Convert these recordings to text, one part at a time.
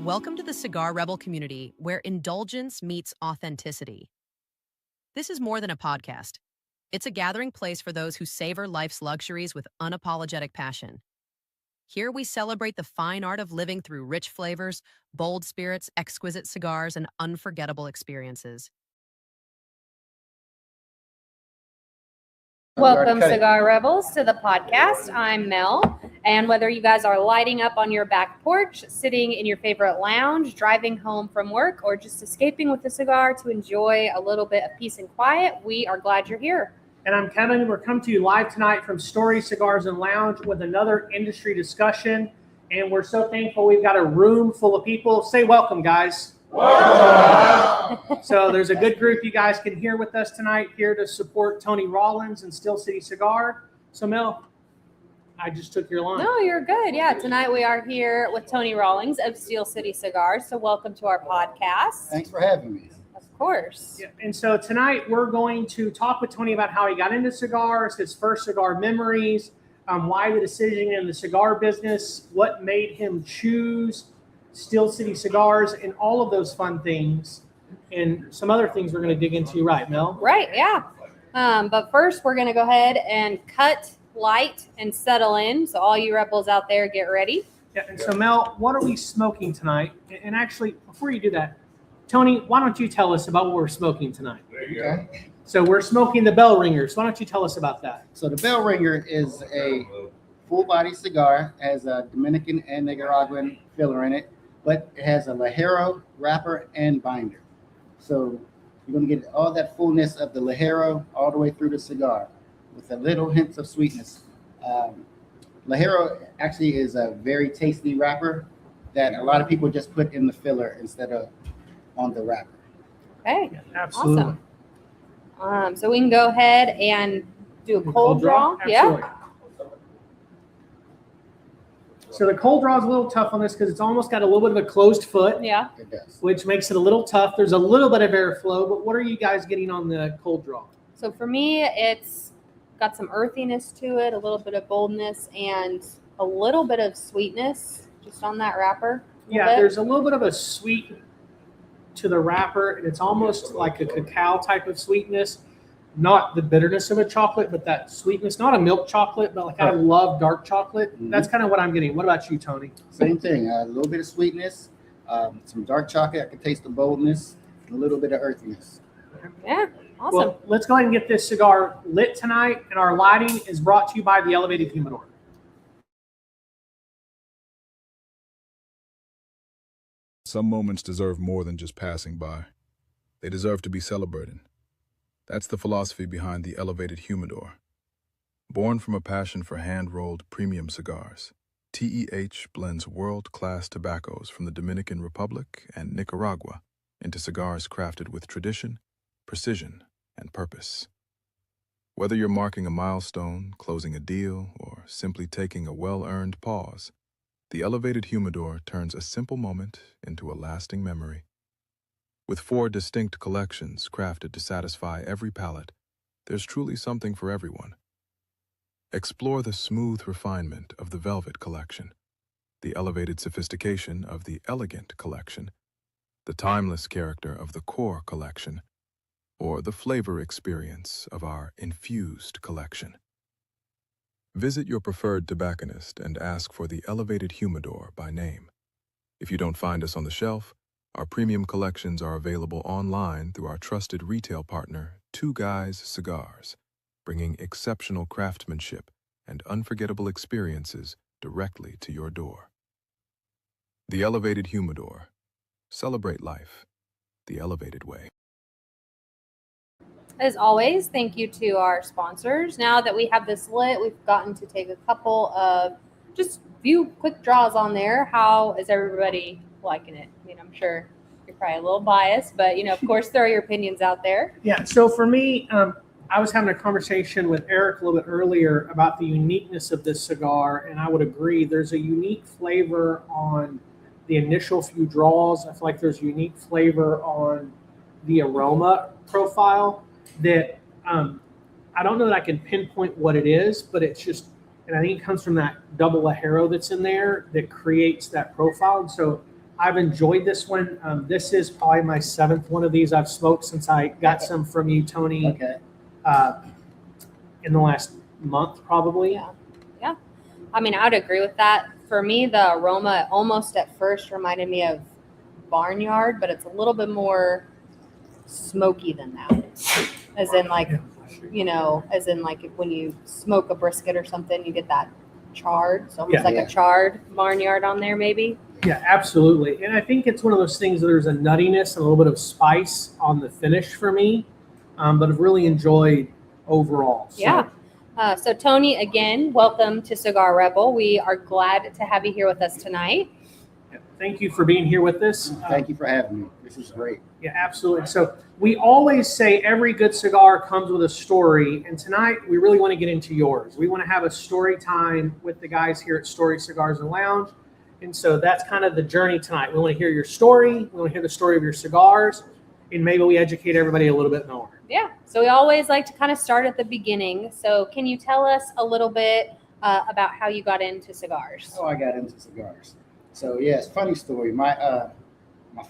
Welcome to the Cigar Rebel community, where indulgence meets authenticity. This is more than a podcast. It's a gathering place for those who savor life's luxuries with unapologetic passion. Here we celebrate the fine art of living through rich flavors, bold spirits, exquisite cigars, and unforgettable experiences. Welcome, Cigar Rebels, to the podcast. I'm Mel, and whether you guys are lighting up on your back porch, sitting in your favorite lounge, driving home from work, or just escaping with a cigar to enjoy a little bit of peace and quiet, we are glad you're here. And I'm Kevin. We're coming to you live tonight from Story Cigars and Lounge with another industry discussion. And we're so thankful we've got a room full of people. Say welcome, guys. Welcome. So there's a good group you guys can hear with us tonight, here to support Tony Rollins and Steel City Cigar. So Mel, I just took your line. No, you're good. Yeah, tonight we are here with Tony Rollins of Steel City Cigars. So welcome to our podcast. Thanks for having me. Of course. Yeah, and so tonight we're going to talk with Tony about how he got into cigars, his first cigar memories, why the decision in the cigar business, what made him choose Steel City Cigars, and all of those fun things, and some other things we're going to dig into, right, Mel? Right, yeah. But first, we're going to go ahead and cut, light, and settle in. So all you rebels out there, get ready. Yeah, and so Mel, what are we smoking tonight? And actually, before you do that, Tony, why don't you tell us about what we're smoking tonight? There you go. So we're smoking the Bell Ringers. Why don't you tell us about that? So the Bell Ringer is a full-body cigar, has a Dominican and Nicaraguan filler in it, but it has a Ligero wrapper and binder. So you're going to get all that fullness of the Ligero all the way through the cigar with a little hints of sweetness. Ligero actually is a very tasty wrapper that a lot of people just put in the filler instead of on the wrapper. Okay, Yeah, absolutely. Awesome. So we can go ahead and do a cold draw. Absolutely. Yeah. So the cold draw is a little tough on this because it's almost got a little bit of a closed foot, Yeah. It does. which makes it a little tough. There's a little bit of airflow, but what are you guys getting on the cold draw? So for me, it's got some earthiness to it, a little bit of boldness, and a little bit of sweetness just on that wrapper. Yeah, there's a little bit of a sweet to the wrapper, and it's almost like a cacao type of sweetness. Not the bitterness of a chocolate, but that sweetness. Not a milk chocolate, but like I love dark chocolate. Mm-hmm. That's kind of what I'm getting. What about you, Tony? Same thing. A little bit of sweetness, some dark chocolate. I can taste the boldness, and a little bit of earthiness. Yeah, awesome. Well, let's go ahead and get this cigar lit tonight, and our lighting is brought to you by the Elevated Humidor. Some moments deserve more than just passing by. They deserve to be celebrated. That's the philosophy behind the Elevated Humidor. Born from a passion for hand-rolled premium cigars, TEH blends world-class tobaccos from the Dominican Republic and Nicaragua into cigars crafted with tradition, precision, and purpose. Whether you're marking a milestone, closing a deal, or simply taking a well-earned pause, the Elevated Humidor turns a simple moment into a lasting memory. With 4 distinct collections crafted to satisfy every palate, there's truly something for everyone. Explore the smooth refinement of the Velvet Collection, the elevated sophistication of the Elegant Collection, the timeless character of the Core Collection, or the flavor experience of our Infused Collection. Visit your preferred tobacconist and ask for the Elevated Humidor by name. If you don't find us on the shelf, our premium collections are available online through our trusted retail partner, Two Guys Cigars, bringing exceptional craftsmanship and unforgettable experiences directly to your door. The Elevated Humidor. Celebrate life the elevated way. As always, thank you to our sponsors. Now that we have this lit, we've gotten to take a couple of just few quick draws on there. How is everybody liking it? I mean, I'm sure you're probably a little biased, but, of course, throw your opinions out there. Yeah, so for me, I was having a conversation with Eric a little bit earlier about the uniqueness of this cigar, and I would agree. There's a unique flavor on the initial few draws. I feel like there's a unique flavor on the aroma profile that I don't know that I can pinpoint what it is, but it's just, and I think it comes from that double Ligero that's in there that creates that profile. And so I've enjoyed this one. This is probably my 7th one of these I've smoked since I got some from you, Tony, Okay. in the last month, probably. Yeah. I mean, I would agree with that. For me, the aroma almost at first reminded me of barnyard, but it's a little bit more smoky than that. As in, like, as in, like, when you smoke a brisket or something, you get that charred. So almost like a charred barnyard on there, maybe. Yeah, absolutely. And I think it's one of those things that there's a nuttiness and a little bit of spice on the finish for me, but I've really enjoyed overall. So. Yeah. So Tony, again, welcome to Cigar Rebel. We are glad to have you here with us tonight. Thank you for being here with us. Thank you for having me. This is great. Yeah, absolutely. So we always say every good cigar comes with a story, and tonight we really want to get into yours. We want to have a story time with the guys here at Story Cigars and Lounge, and so that's kind of the journey tonight. We want to hear your story. We want to hear the story of your cigars, and maybe we educate everybody a little bit more. Yeah. So we always like to kind of start at the beginning. So can you tell us a little bit about how you got into cigars? Oh, I got into cigars. So yes, funny story. My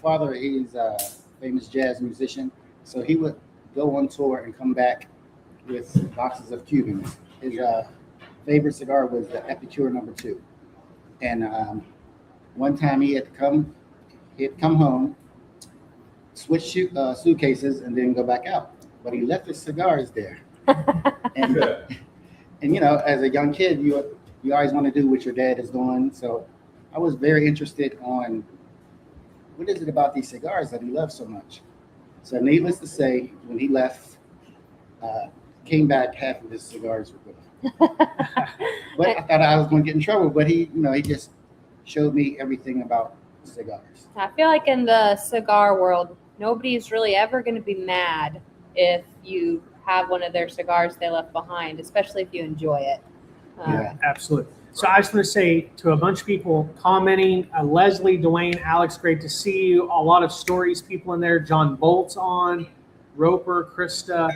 father, he's a famous jazz musician. So he would go on tour and come back with boxes of Cubans. His favorite cigar was the Epicure No. 2. And one time he had come home, switch suitcases, and then go back out. But he left his cigars there. and as a young kid, you always want to do what your dad is doing. So I was very interested on what is it about these cigars that he loves so much. So needless to say, when he left, came back, half of his cigars were gone. But I thought I was going to get in trouble. But he just showed me everything about cigars. I feel like in the cigar world, nobody's really ever going to be mad if you have one of their cigars they left behind, especially if you enjoy it. Yeah, absolutely. So I just want to say to a bunch of people commenting, Leslie, Dwayne, Alex, great to see you. A lot of Stories people in there. John Bolt's on, Roper, Krista,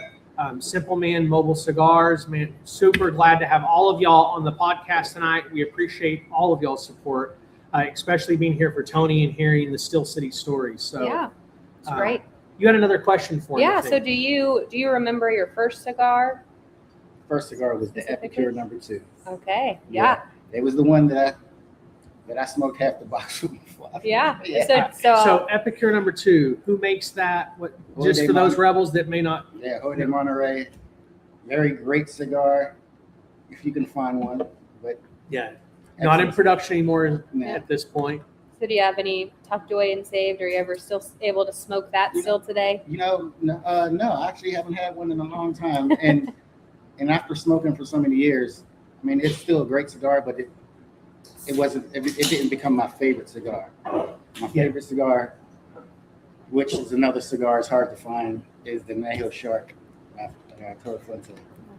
Simple Man, Mobile Cigars. Man, super glad to have all of y'all on the podcast tonight. We appreciate all of y'all's support, especially being here for Tony and hearing the Still City stories. So yeah, it's great. You had another question for me. Yeah. So do you remember your first cigar? First cigar was the Epicure No. 2. Okay. Yeah. It was the one that I smoked half the box with before. Yeah. Yeah. So Epicure No. 2. Who makes that? What? Just for those rebels that may not. Yeah, Jose Monterey. Very great cigar, if you can find one. But yeah, not in production anymore Nah. at this point. So do you have any tucked away and saved? Are you ever still able to smoke that still today? No, I actually haven't had one in a long time. And after smoking for so many years, I mean, it's still a great cigar, but it didn't become my favorite cigar. My favorite cigar, which is another cigar, it's hard to find, is the Nejo Shark by Toro Fuente.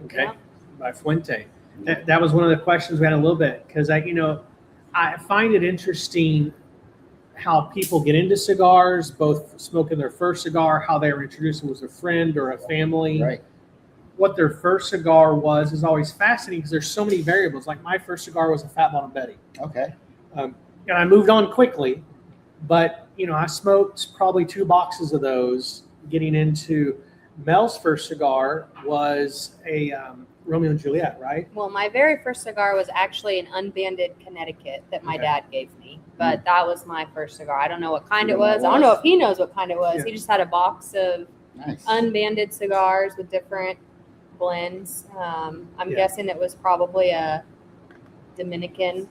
Okay, Yeah. by Fuente. That was one of the questions we had a little bit because I find it interesting how people get into cigars, both smoking their first cigar, how they were introduced was a friend or a family. Right. What their first cigar was is always fascinating because there's so many variables. Like my first cigar was a Fat Bottom Betty. Okay. And I moved on quickly, but I smoked probably 2 boxes of those. Getting into Mel's first cigar was a Romeo and Juliet, right? Well, my very first cigar was actually an unbanded Connecticut that my dad gave me, but that was my first cigar. I don't know what kind it was. I don't know if he knows what kind it was. Yeah. He just had a box of Nice. unbanded cigars with different blends. I'm guessing it was probably a Dominican.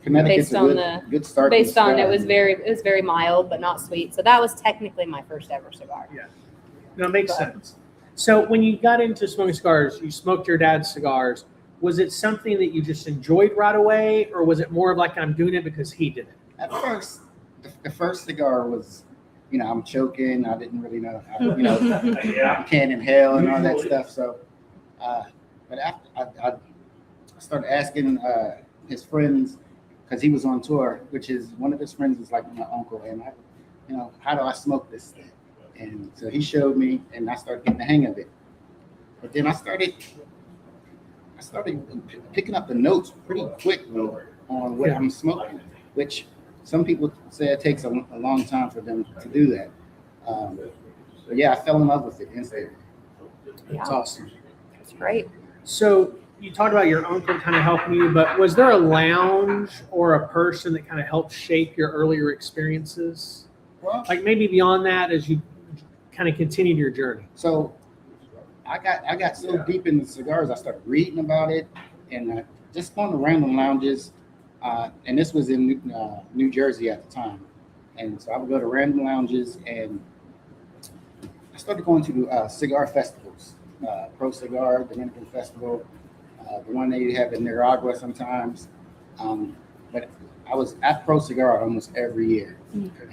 Connecticut's based on a good start. Based on it was very mild but not sweet. So that was technically my first ever cigar. Yeah. No, it makes sense. So when you got into smoking cigars, you smoked your dad's cigars. Was it something that you just enjoyed right away, or was it more of like I'm doing it because he did it? At first, the first cigar was, I'm choking. I didn't really know how, Yeah. you can't inhale and all that stuff. So, but after I started asking his friends, because he was on tour, which is one of his friends is like my uncle, and how do I smoke this thing? And so he showed me, and I started getting the hang of it. But then I started picking up the notes pretty quick on what I'm smoking, which some people say it takes a long time for them to do that. But yeah, I fell in love with it instantly. That's Yeah. awesome. That's great. So you talked about your uncle kind of helping you, but was there a lounge or a person that kind of helped shape your earlier experiences? Well, Like maybe beyond that as you kind of continued your journey? so I got so deep into cigars, I started reading about it and just going to random lounges. And this was in New Jersey at the time. And so I would go to random lounges and I started going to cigar festivals, Pro Cigar, Dominican Festival, the one they have in Nicaragua sometimes. But I was at Pro Cigar almost every year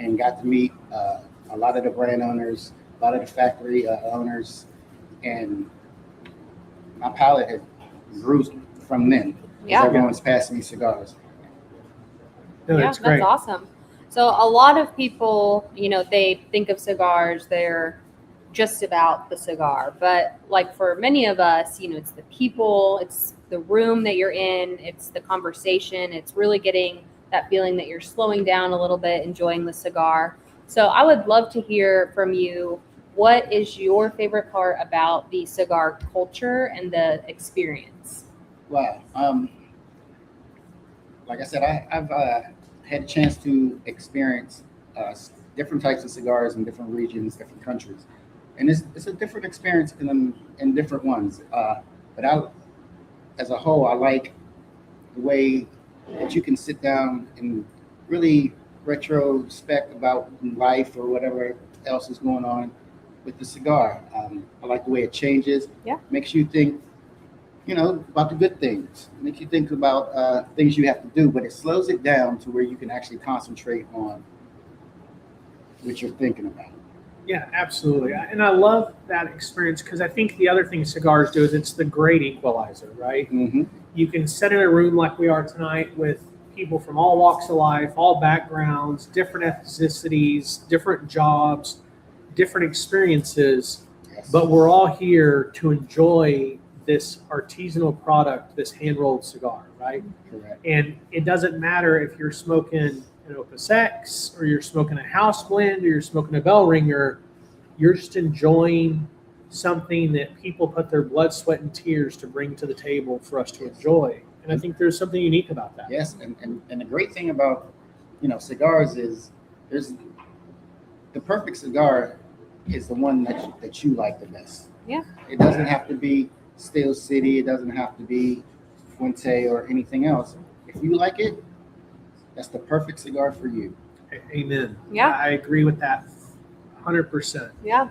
and got to meet a lot of the brand owners, a lot of the factory owners, and my palate had grew from then. Yeah. Everyone's passing me cigars. No, Yeah, that's great. that's awesome. So a lot of people, they think of cigars, they're just about the cigar. But like for many of us, it's the people, it's the room that you're in, it's the conversation, it's really getting that feeling that you're slowing down a little bit, enjoying the cigar. So I would love to hear from you, what is your favorite part about the cigar culture and the experience? Wow. Like I said, I've had a chance to experience different types of cigars in different regions, different countries, and it's a different experience in different ones. But as a whole, I like the way that you can sit down and really retrospect about life or whatever else is going on with the cigar. I like the way it changes. Yeah. Makes you think, about the good things. Makes you think about things you have to do, but it slows it down to where you can actually concentrate on what you're thinking about. Yeah, absolutely. And I love that experience because I think the other thing cigars do is it's the great equalizer, right? Mm-hmm. You can sit in a room like we are tonight with people from all walks of life, all backgrounds, different ethnicities, different jobs, different experiences, Yes. but we're all here to enjoy this artisanal product, this hand-rolled cigar, right? Correct. And it doesn't matter if you're smoking an Opus X or you're smoking a house blend or you're smoking a bell ringer, you're just enjoying something that people put their blood, sweat, and tears to bring to the table for us to enjoy. And I think there's something unique about that. Yes, and the great thing about cigars is there's the perfect cigar is the one that you like the best. Yeah. It doesn't have to be Steel City. It doesn't have to be Fuente or anything else. If you like it, that's the perfect cigar for you. Amen. Yeah. I agree with that 100%. Yeah.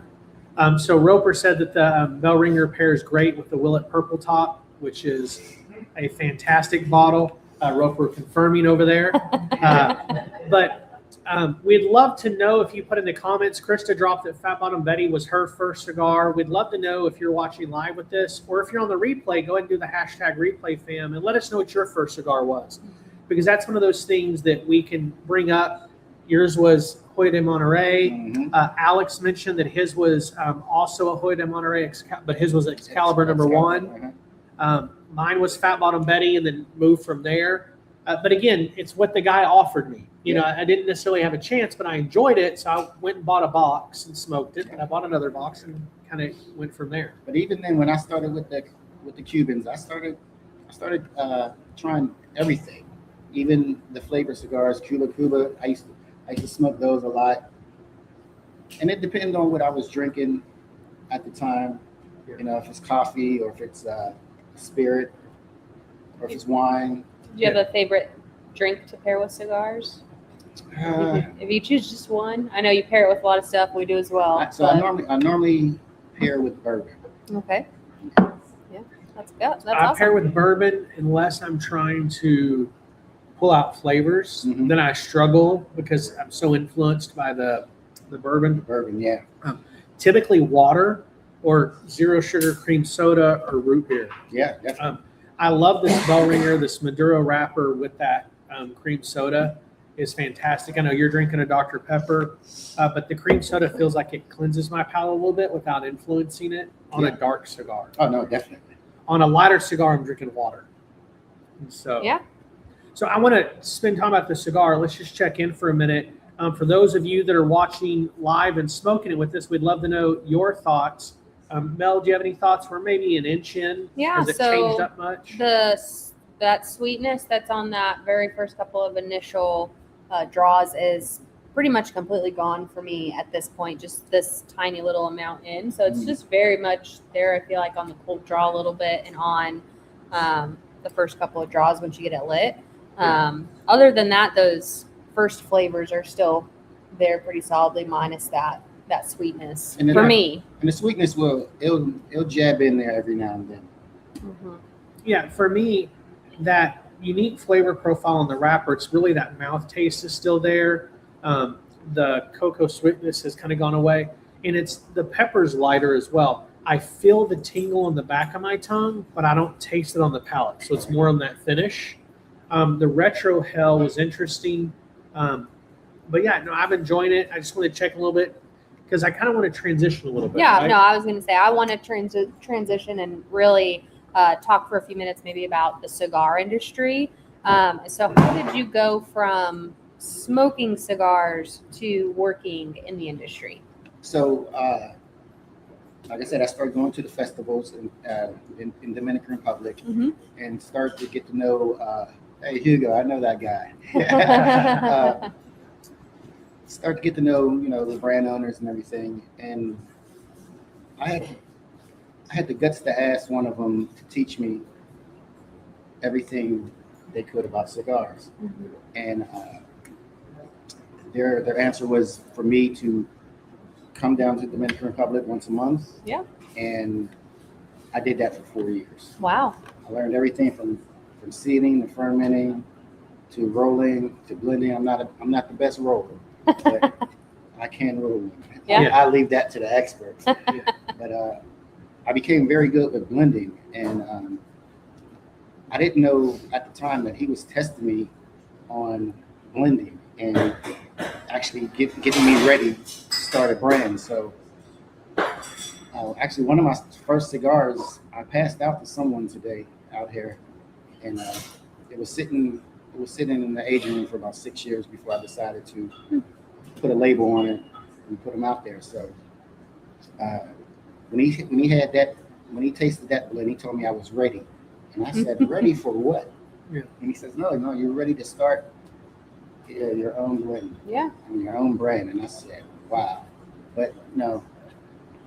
So Roper said that the bell ringer pairs great with the Willet Purple Top, which is a fantastic bottle. Roper confirming over there. But we'd love to know if you put in the comments, Krista dropped that Fat Bottom Betty was her first cigar. We'd love to know if you're watching live with this, or if you're on the replay, go ahead and do the hashtag replay fam and let us know what your first cigar was. Because that's one of those things that we can bring up. Yours was Hoyo de Monterey. Mm-hmm. Alex mentioned that his was also a Hoyo de Monterey, but his was Excalibur number one. Mine was Fat Bottom Betty and then moved from there. But again, it's what the guy offered me. I didn't necessarily have a chance, but I enjoyed it. So I went and bought a box and smoked it. And I bought another box and kind of went from there. But even then, when I started with the Cubans, I started trying everything, even the flavor cigars, Cuba. I used to smoke those a lot, and it depended on what I was drinking at the time. If it's coffee or if it's spirit or if it's wine. Do you have a favorite drink to pair with cigars? If you choose just one, I know you pair it with a lot of stuff. We do as well. I normally pair with bourbon. Okay. Yeah, that's good. That's I awesome. pair with bourbon unless I'm trying to pull out flavors. Mhm. Then I struggle because I'm so influenced by the bourbon. Bourbon, yeah. Typically water or zero sugar cream soda or root beer. Yeah, definitely. I love this bell ringer, this Maduro wrapper with that cream soda is fantastic. I know you're drinking a Dr. Pepper, but the cream soda feels like it cleanses my palate a little bit without influencing it on a dark cigar. Oh, no, definitely. On a lighter cigar, I'm drinking water. And so, Yeah. So I want to spend time about the cigar. Let's just check in for a minute. For those of you that are watching live and smoking it with us, we'd love to know your thoughts. Mel, do you have any thoughts? We're maybe an inch in. Yeah, Has it so changed up much? That sweetness that's on that very first couple of initial draws is pretty much completely gone for me at this point, just this tiny little amount in. So it's just very much there, I feel like, on the cold draw a little bit and on the first couple of draws once you get it lit. Other than that, those first flavors are still there pretty solidly, minus that sweetness for me. And the sweetness it'll jab in there every now and then. Mm-hmm. Yeah, for me, that unique flavor profile on the wrapper, it's really that mouth taste is still there. The cocoa sweetness has kind of gone away, and it's the pepper's lighter as well. I feel the tingle in the back of my tongue, but I don't taste it on the palate, so it's more on that finish. The retro hell was interesting, but yeah, no, I'm enjoying it. I just want to check a little bit because I kind of want to transition a little bit. Yeah, right? no, I was going to say I want to transition and really talk for a few minutes maybe about the cigar industry. So how did you go from smoking cigars to working in the industry? So, like I said, I started going to the festivals in Dominican Republic and started to get to know, hey, Hugo, I know that guy. Start to get to know, the brand owners and everything. And I had the guts to ask one of them to teach me everything they could about cigars. And their answer was for me to come down to the Dominican Republic once a month. Yeah. And I did that for 4 years. Wow. I learned everything from seeding to fermenting to rolling to blending. I'm not the best roller, but I can roll. Yeah. I leave that to the experts. But I became very good with blending, and I didn't know at the time that he was testing me on blending and actually getting me ready to start a brand. So actually, one of my first cigars I passed out to someone today out here, and it was sitting in the aging room for about 6 years before I decided to put a label on it and put them out there. So when he tasted that blend, he told me I was ready, and I said, "Ready for what?" Yeah. And he says, "No, you're ready to start your own blend, and your own brand." And I said, "Wow!" But no,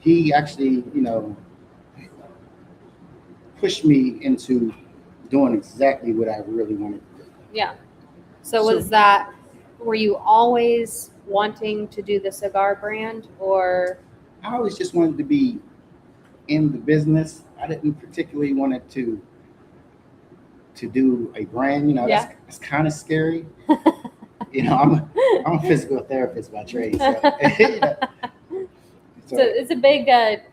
he actually, pushed me into doing exactly what I really wanted to do. Yeah. So were you always wanting to do the cigar brand, or? I always just wanted to be in the business. I didn't particularly wanted to do a brand. That's kind of scary. I'm a physical therapist by trade. So, So it's a big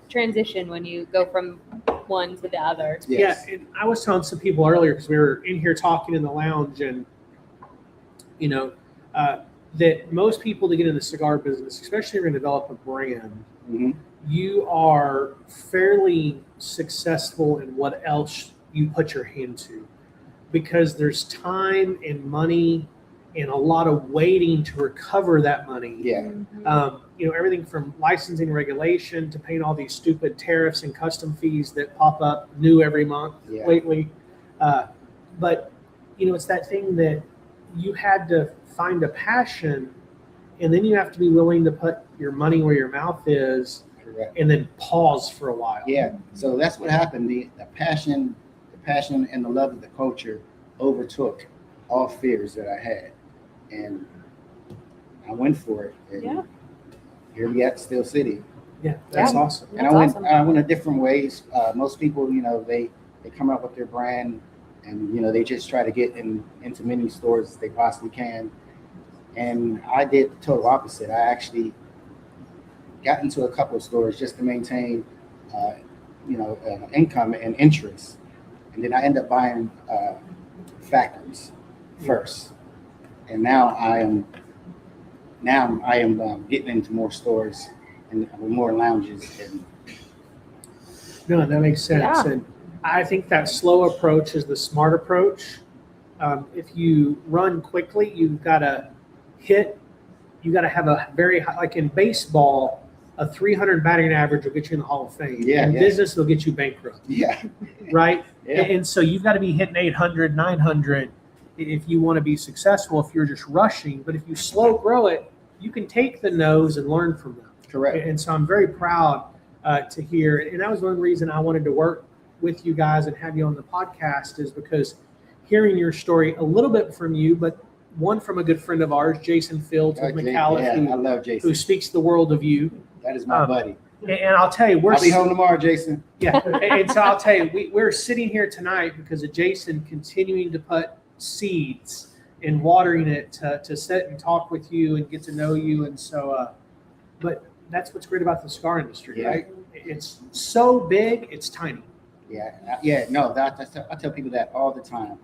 transition when you go from one to the other. Yes. Yeah, and I was telling some people earlier because we were in here talking in the lounge, and that most people to get in the cigar business, especially if you're going to develop a brand, you are fairly successful in what else you put your hand to, because there's time and money and a lot of waiting to recover that money. Yeah. Everything from licensing regulation to paying all these stupid tariffs and custom fees that pop up new every month lately. But it's that thing that you had to find a passion, and then you have to be willing to put your money where your mouth is. Correct. And then pause for a while. Yeah. So that's what happened. The passion and the love of the culture overtook all fears that I had, and I went for it. And here we at Steel City. Yeah, that's awesome. And I went a different ways. Most people, they come up with their brand, and they just try to get into many stores as they possibly can. And I did the total opposite. I actually got into a couple of stores just to maintain, income and interest, and then I ended up buying factories first. And now I am getting into more stores and more lounges. And no, that makes sense. Yeah. And I think that slow approach is the smart approach. If you run quickly, you've got to have a very high, like in baseball, a 300 batting average will get you in the Hall of Fame. Yeah, in yeah. business, they'll get you bankrupt. Yeah. Right? Yeah. And so you've got to be hitting 800, 900 if you want to be successful, if you're just rushing. But if you slow grow it, you can take the no's and learn from them. Correct. And so I'm very proud to hear. And that was one reason I wanted to work with you guys and have you on the podcast, is because hearing your story a little bit from you, but one from a good friend of ours, Jason Fields of McAuliffe, I love Jason. who speaks the world of you. That is my buddy. And I'll tell you, I'll be home tomorrow, Jason. Yeah, and so I'll tell you, we're sitting here tonight because of Jason continuing to put seeds and watering it to sit and talk with you and get to know you. And so, but that's what's great about the cigar industry, right? It's so big, it's tiny. Yeah. No, I tell people that all the time.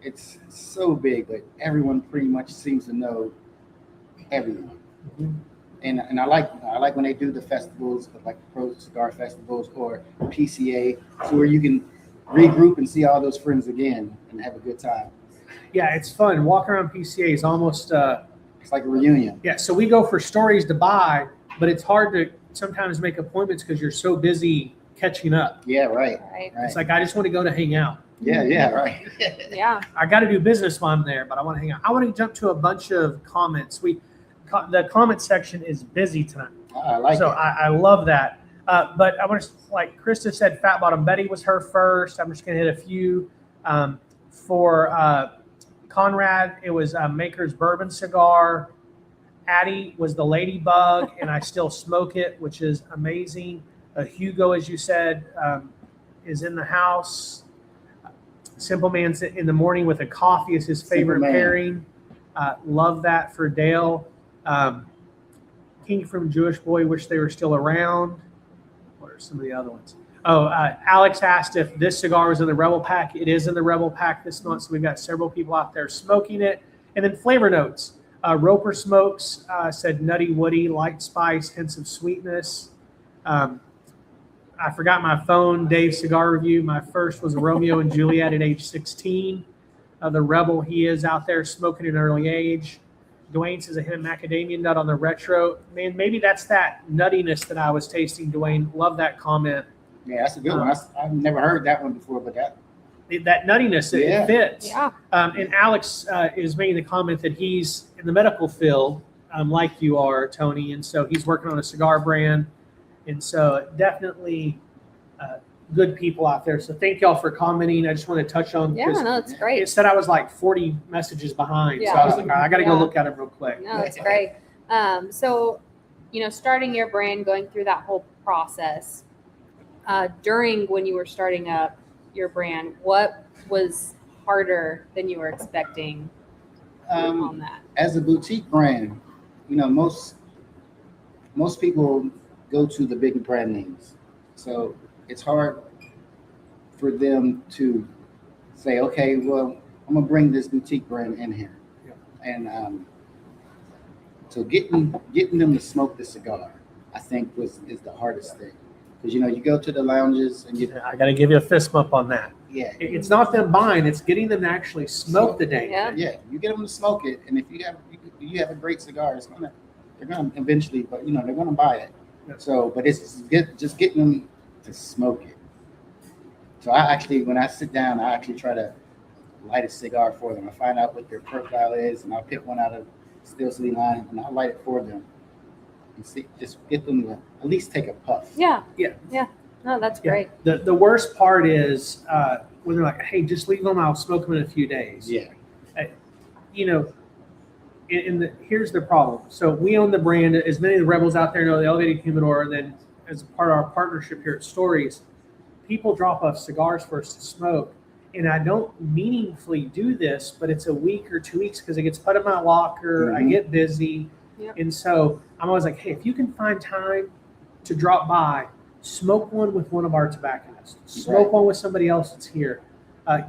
It's so big, but everyone pretty much seems to know everyone. Mm-hmm. And I like when they do the festivals, like Pro Cigar Festivals or PCA, so where you can regroup and see all those friends again and have a good time. Yeah, it's fun. Walking around PCA is almost it's like a reunion. Yeah, so we go for stories to buy, but it's hard to sometimes make appointments because you're so busy catching up. Yeah, right. It's like I just want to go to hang out. Yeah, right. Yeah. I got to do business while I'm there, but I want to hang out. I want to jump to a bunch of comments. The comment section is busy tonight. I like it. I love that. But I want to, like Krista said, Fat Bottom Betty was her first. I'm just going to hit a few. For Conrad, it was Maker's Bourbon Cigar. Addie was the Ladybug, and I still smoke it, which is amazing. Hugo, as you said, is in the house. Simple Man's in the morning with a coffee is his favorite pairing. Love that for Dale. King from Jewish Boy, wish they were still around. What are some of the other ones? Alex asked if this cigar was in the Rebel Pack. It is in the Rebel Pack this month, so we've got several people out there smoking it. And then flavor notes. Roper Smokes said nutty, woody, light spice, hints of sweetness. I forgot my phone, Dave's cigar review. My first was Romeo and Juliet at age 16. The Rebel, he is out there smoking at an early age. Dwayne says a hint of macadamia nut on the retro. Man, maybe that's that nuttiness that I was tasting, Dwayne. Love that comment. Yeah, that's a good one. I've never heard that one before, but that nuttiness, it fits. Yeah. And Alex is making the comment that he's in the medical field, like you are, Tony, and so he's working on a cigar brand. And so definitely good people out there. So thank y'all for commenting. I just want to touch on. Yeah, no, it's great. It said I was like 40 messages behind. Yeah. So I was like, I got to go look at them real quick. No, it's great. So, starting your brand, going through that whole process, during when you were starting up your brand, what was harder than you were expecting on that? As a boutique brand, most people go to the big brand names. So it's hard for them to say, okay, well, I'm going to bring this boutique brand in here. Yeah. And so getting them to smoke the cigar, I think is the hardest thing. Because, you go to the lounges and I got to give you a fist bump on that. Yeah. It's not them buying, it's getting them to actually smoke the dang Yeah. thing. Yeah, you get them to smoke it, and if you have a great cigar, they're gonna eventually, but they're gonna buy it. Yeah. So, but it's just getting them to smoke it. So when I sit down, I actually try to light a cigar for them. I find out what their profile is, and I'll pick one out of Still City line, and I'll light it for them. And see, just get them to at least take a puff. Yeah. Yeah. No, that's great. The worst part is when they're like, hey, just leave them, I'll smoke them in a few days. Yeah. Here's the problem. So we own the brand. As many of the Rebels out there know, the Elevated Humidor, and then as a part of our partnership here at Stories, people drop off cigars for us to smoke. And I don't meaningfully do this, but it's a week or 2 weeks because it gets put in my locker. Mm-hmm. I get busy. Yep. And so I'm always like, hey, if you can find time to drop by, smoke one with one of our tobacconists. Smoke one with somebody else that's here.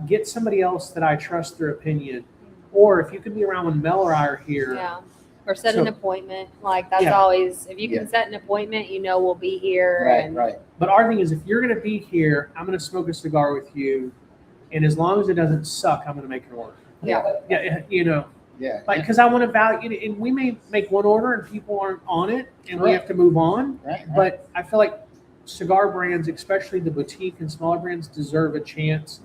Get somebody else that I trust their opinion. Or if you can be around when Mel or I are here. Yeah. Or set an appointment. Like that's Yeah. always, if you can set an appointment, we'll be here. Right. But our thing is, if you're going to be here, I'm going to smoke a cigar with you. And as long as it doesn't suck, I'm going to make it work. Yeah, you know, Yeah. like because I want to value, and we may make one order and people aren't on it, and we have to move on. Right. But I feel like cigar brands, especially the boutique and smaller brands, deserve a chance.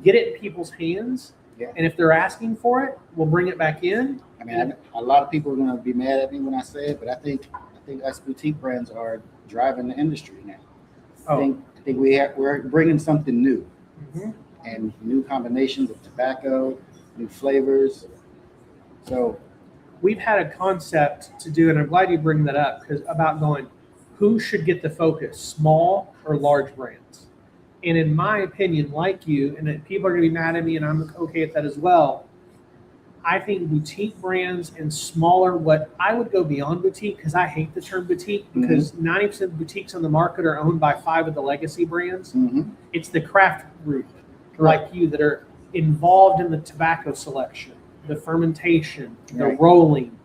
Get it in people's hands, Yeah. and if they're asking for it, we'll bring it back in. I mean, a lot of people are going to be mad at me when I say it, but I think us boutique brands are driving the industry now. I think we're bringing something new, and new combinations of tobacco, new flavors. So We've had a concept to do, and I'm glad you bring that up, because about going, who should get the focus, small or large brands? And in my opinion, like you, and that people are going to be mad at me, and I'm okay with that as well. I think boutique brands and smaller, what I would go beyond boutique, because I hate the term boutique, because 90% of boutiques on the market are owned by 5 of the legacy brands. It's the craft group like you that are involved in the tobacco selection, the fermentation, the rolling,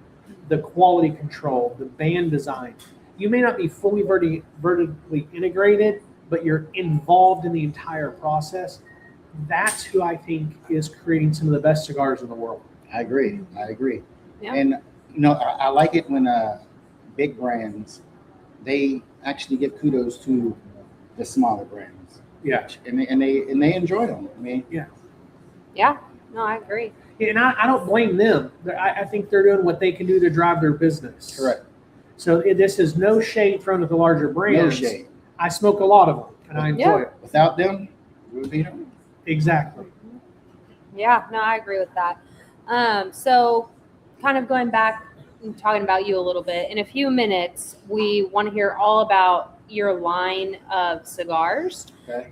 the quality control, the band design. You may not be fully vertically integrated, but you're involved in the entire process. That's who I think is creating some of the best cigars in the world. I agree. Yeah. And I like it when big brands, they actually give kudos to the smaller brands. Yeah. And they enjoy them. I mean, Yeah. No, I agree. And I don't blame them. I think they're doing what they can do to drive their business. correct. So this is no shade thrown at the larger No brands. shade. I smoke a lot of them, and I enjoy it. Without them, we would be here. Exactly. Yeah, no, I agree with that. So kind of going back and talking about you a little bit, in a few minutes, we want to hear all about your line of cigars. Okay.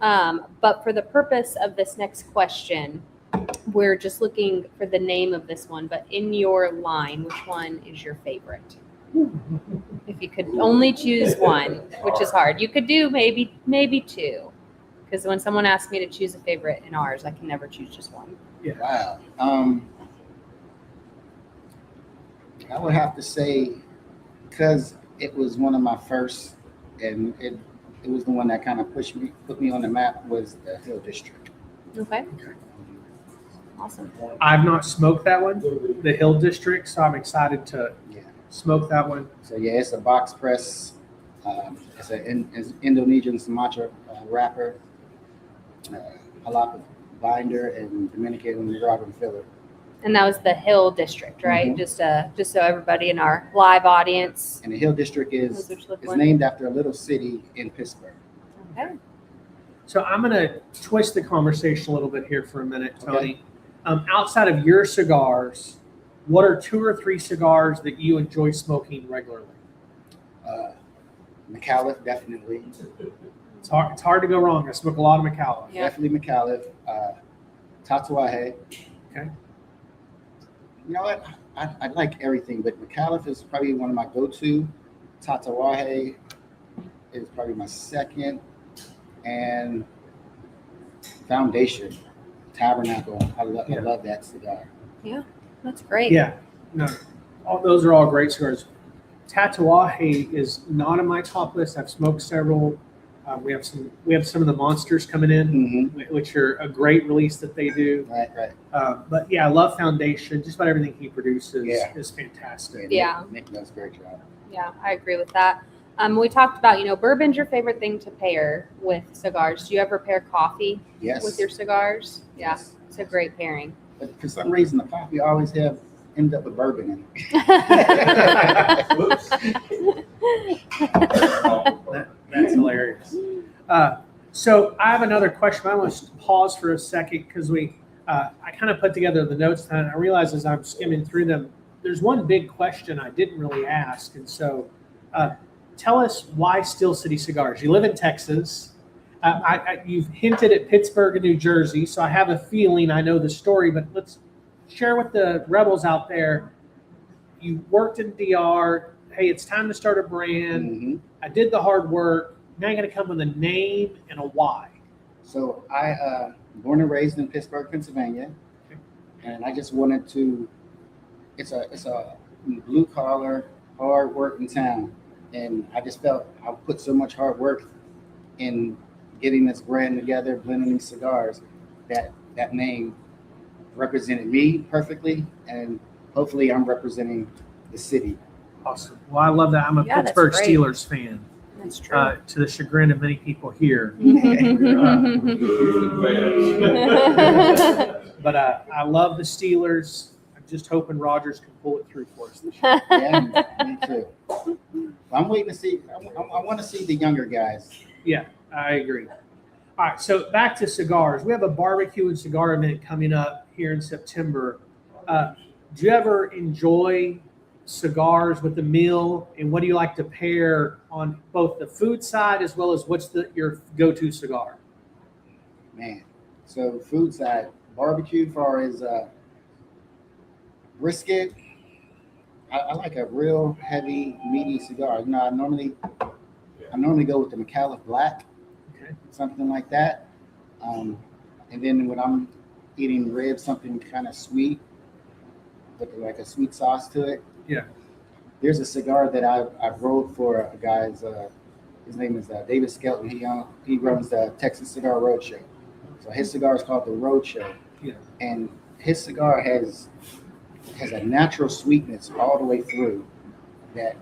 But for the purpose of this next question, we're just looking for the name of this one. But in your line, which one is your favorite? If you could only choose one, which is hard, you could do maybe two. Because when someone asks me to choose a favorite in ours, I can never choose just one. Wow. I would have to say, because it was one of my first, and it was the one that kind of put me on the map, was the Hill District. Okay. Awesome. I've not smoked that one, the Hill District, so I'm excited to smoke that one. So it's a box press. It's an Indonesian Sumatra wrapper, jalapa binder, and Dominican and Nicaraguan filler. And that was the Hill District, right? Just so everybody in our live audience. And the Hill District is one. named after a little city in Pittsburgh. Okay. So I'm going to twist the conversation a little bit here for a minute, Tony. Outside of your cigars, what are 2 or 3 cigars that you enjoy smoking regularly? McAuliffe, definitely. It's hard to go wrong. I smoke a lot of McAuliffe. Yeah. Definitely McAuliffe. Tatuaje. Okay. You know what? I like everything, but McAuliffe is probably one of my go-to. Tatuaje is probably my second. And Foundation, Tabernacle. I love that cigar. Yeah, that's great. Yeah. No, those are all great cigars. Tatuaje is not on my top list. I've smoked several. We have some of the monsters coming in, which are a great release that they do. Right. But yeah, I love Foundation. Just about everything he produces is fantastic. Yeah. Nick does a great job. Yeah, I agree with that. We talked about, bourbon's your favorite thing to pair with cigars. Do you ever pair coffee with your cigars? Yeah, Yes. It's a great pairing. But for some reason, the coffee always end up with bourbon in it. That's hilarious. So I have another question. I want to pause for a second because I kind of put together the notes and I realized as I'm skimming through them, there's one big question I didn't really ask. And so tell us why Steel City Cigars? You live in Texas. You've hinted at Pittsburgh and New Jersey, so I have a feeling I know the story, but let's share with the rebels out there. You worked in DR. Hey, it's time to start a brand. I did the hard work. Now you're going to come with a name and a why. So I born and raised in Pittsburgh, Pennsylvania, and I just wanted to. It's a blue collar, hard working town, and I just felt I put so much hard work in getting this brand together, blending these cigars, that name represented me perfectly, and hopefully I'm representing the city. Awesome. Well, I love that. I'm a Yeah, that's Pittsburgh great. Steelers fan, That's true. to the chagrin of many people here. But I love the Steelers. I'm just hoping Rodgers can pull it through for us this year. Yeah, me too. I'm waiting to see. I want to see the younger guys. Yeah, I agree. All right, so back to cigars. We have a barbecue and cigar event coming up here in September. Do you ever enjoy cigars with the meal, and what do you like to pair on both the food side as well as what's your go-to cigar? Man, so food side, barbecue as far as brisket. I like a real heavy, meaty cigar. You know, I normally go with the McAuliffe Black, Okay. something like that. And then when I'm eating ribs, something kind of sweet, with like a sweet sauce to it. Yeah. There's a cigar that I've rolled for a guy's. His name is David Skelton. He runs the Texas Cigar Roadshow. So his cigar is called the Roadshow. Yeah. And his cigar has a natural sweetness all the way through that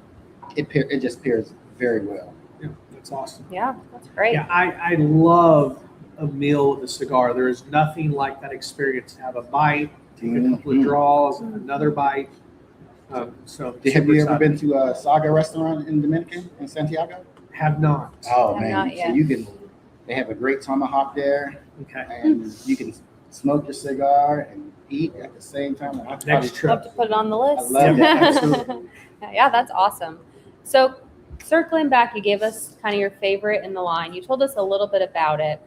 it just pairs very well. Yeah, that's awesome. Yeah, that's great. Yeah, I love a meal with a cigar. There is nothing like that experience. To have a bite, take a couple of draws, another bite. So Have you ever been to a Saga restaurant in Dominican, in Santiago? Have not. Oh Have man, not yet. so they have a great tomahawk there, Okay. and you can smoke your cigar and eat at the same time. Next trip. Love to put it on the list. I love that. Absolutely. Yeah, that's awesome. So circling back, you gave us kind of your favorite in the line. You told us a little bit about it.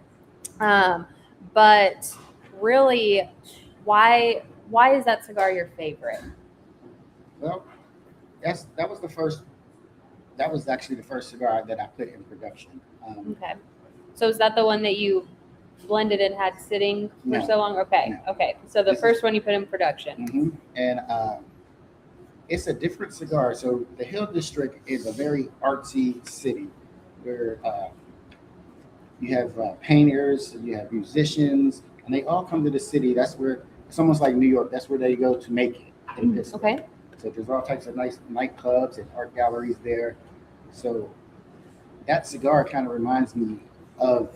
But really, why is that cigar your favorite? Well, that was actually the first cigar that I put in production. Okay. So is that the one that you blended and had sitting for No. so long? Okay. No. Okay. So the This first is- one you put in production. Mhm. And it's a different cigar. So the Hill District is a very artsy city where you have painters, you have musicians, and they all come to the city. That's where it's almost like New York. That's where they go to make it. In Pittsburgh. Okay. So there's all types of nice nightclubs and art galleries there. So that cigar kind of reminds me of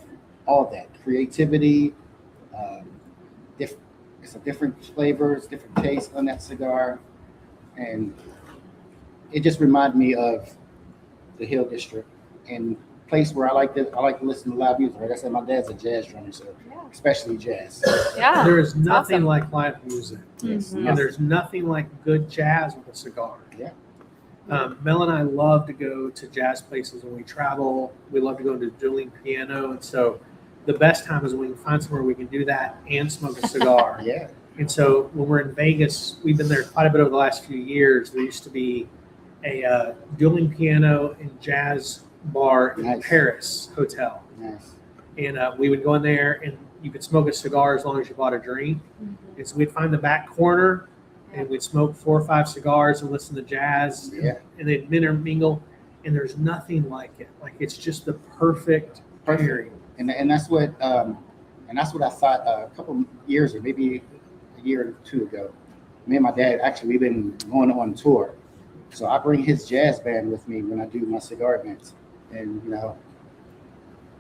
all that creativity. It's a different flavors, different taste on that cigar, and it just reminded me of the Hill District and place where I like to listen to live music. Like I said, my dad's a jazz drummer, so Yeah. especially jazz. Yeah. There is nothing awesome. like live music, Yes. Mhm. and there's nothing like good jazz with a cigar. Yeah. Mel and I love to go to jazz places when we travel. We love to go to dueling piano, and so the best time is when we can find somewhere we can do that and smoke a cigar. Yeah. And so when we're in Vegas, we've been there quite a bit over the last few years. There used to be a dueling piano and jazz bar in Nice. Paris hotel, Nice. and we would go in there and you could smoke a cigar as long as you bought a drink. Mhm. And so we'd find the back corner and we'd smoke 4 or 5 cigars and listen to jazz. Yeah. And they'd intermingle, and there's nothing like it. Like it's just the perfect pairing. And that's what I thought a couple years or maybe a year or two ago. Me and my dad actually we've been going on tour, so I bring his jazz band with me when I do my cigar events, and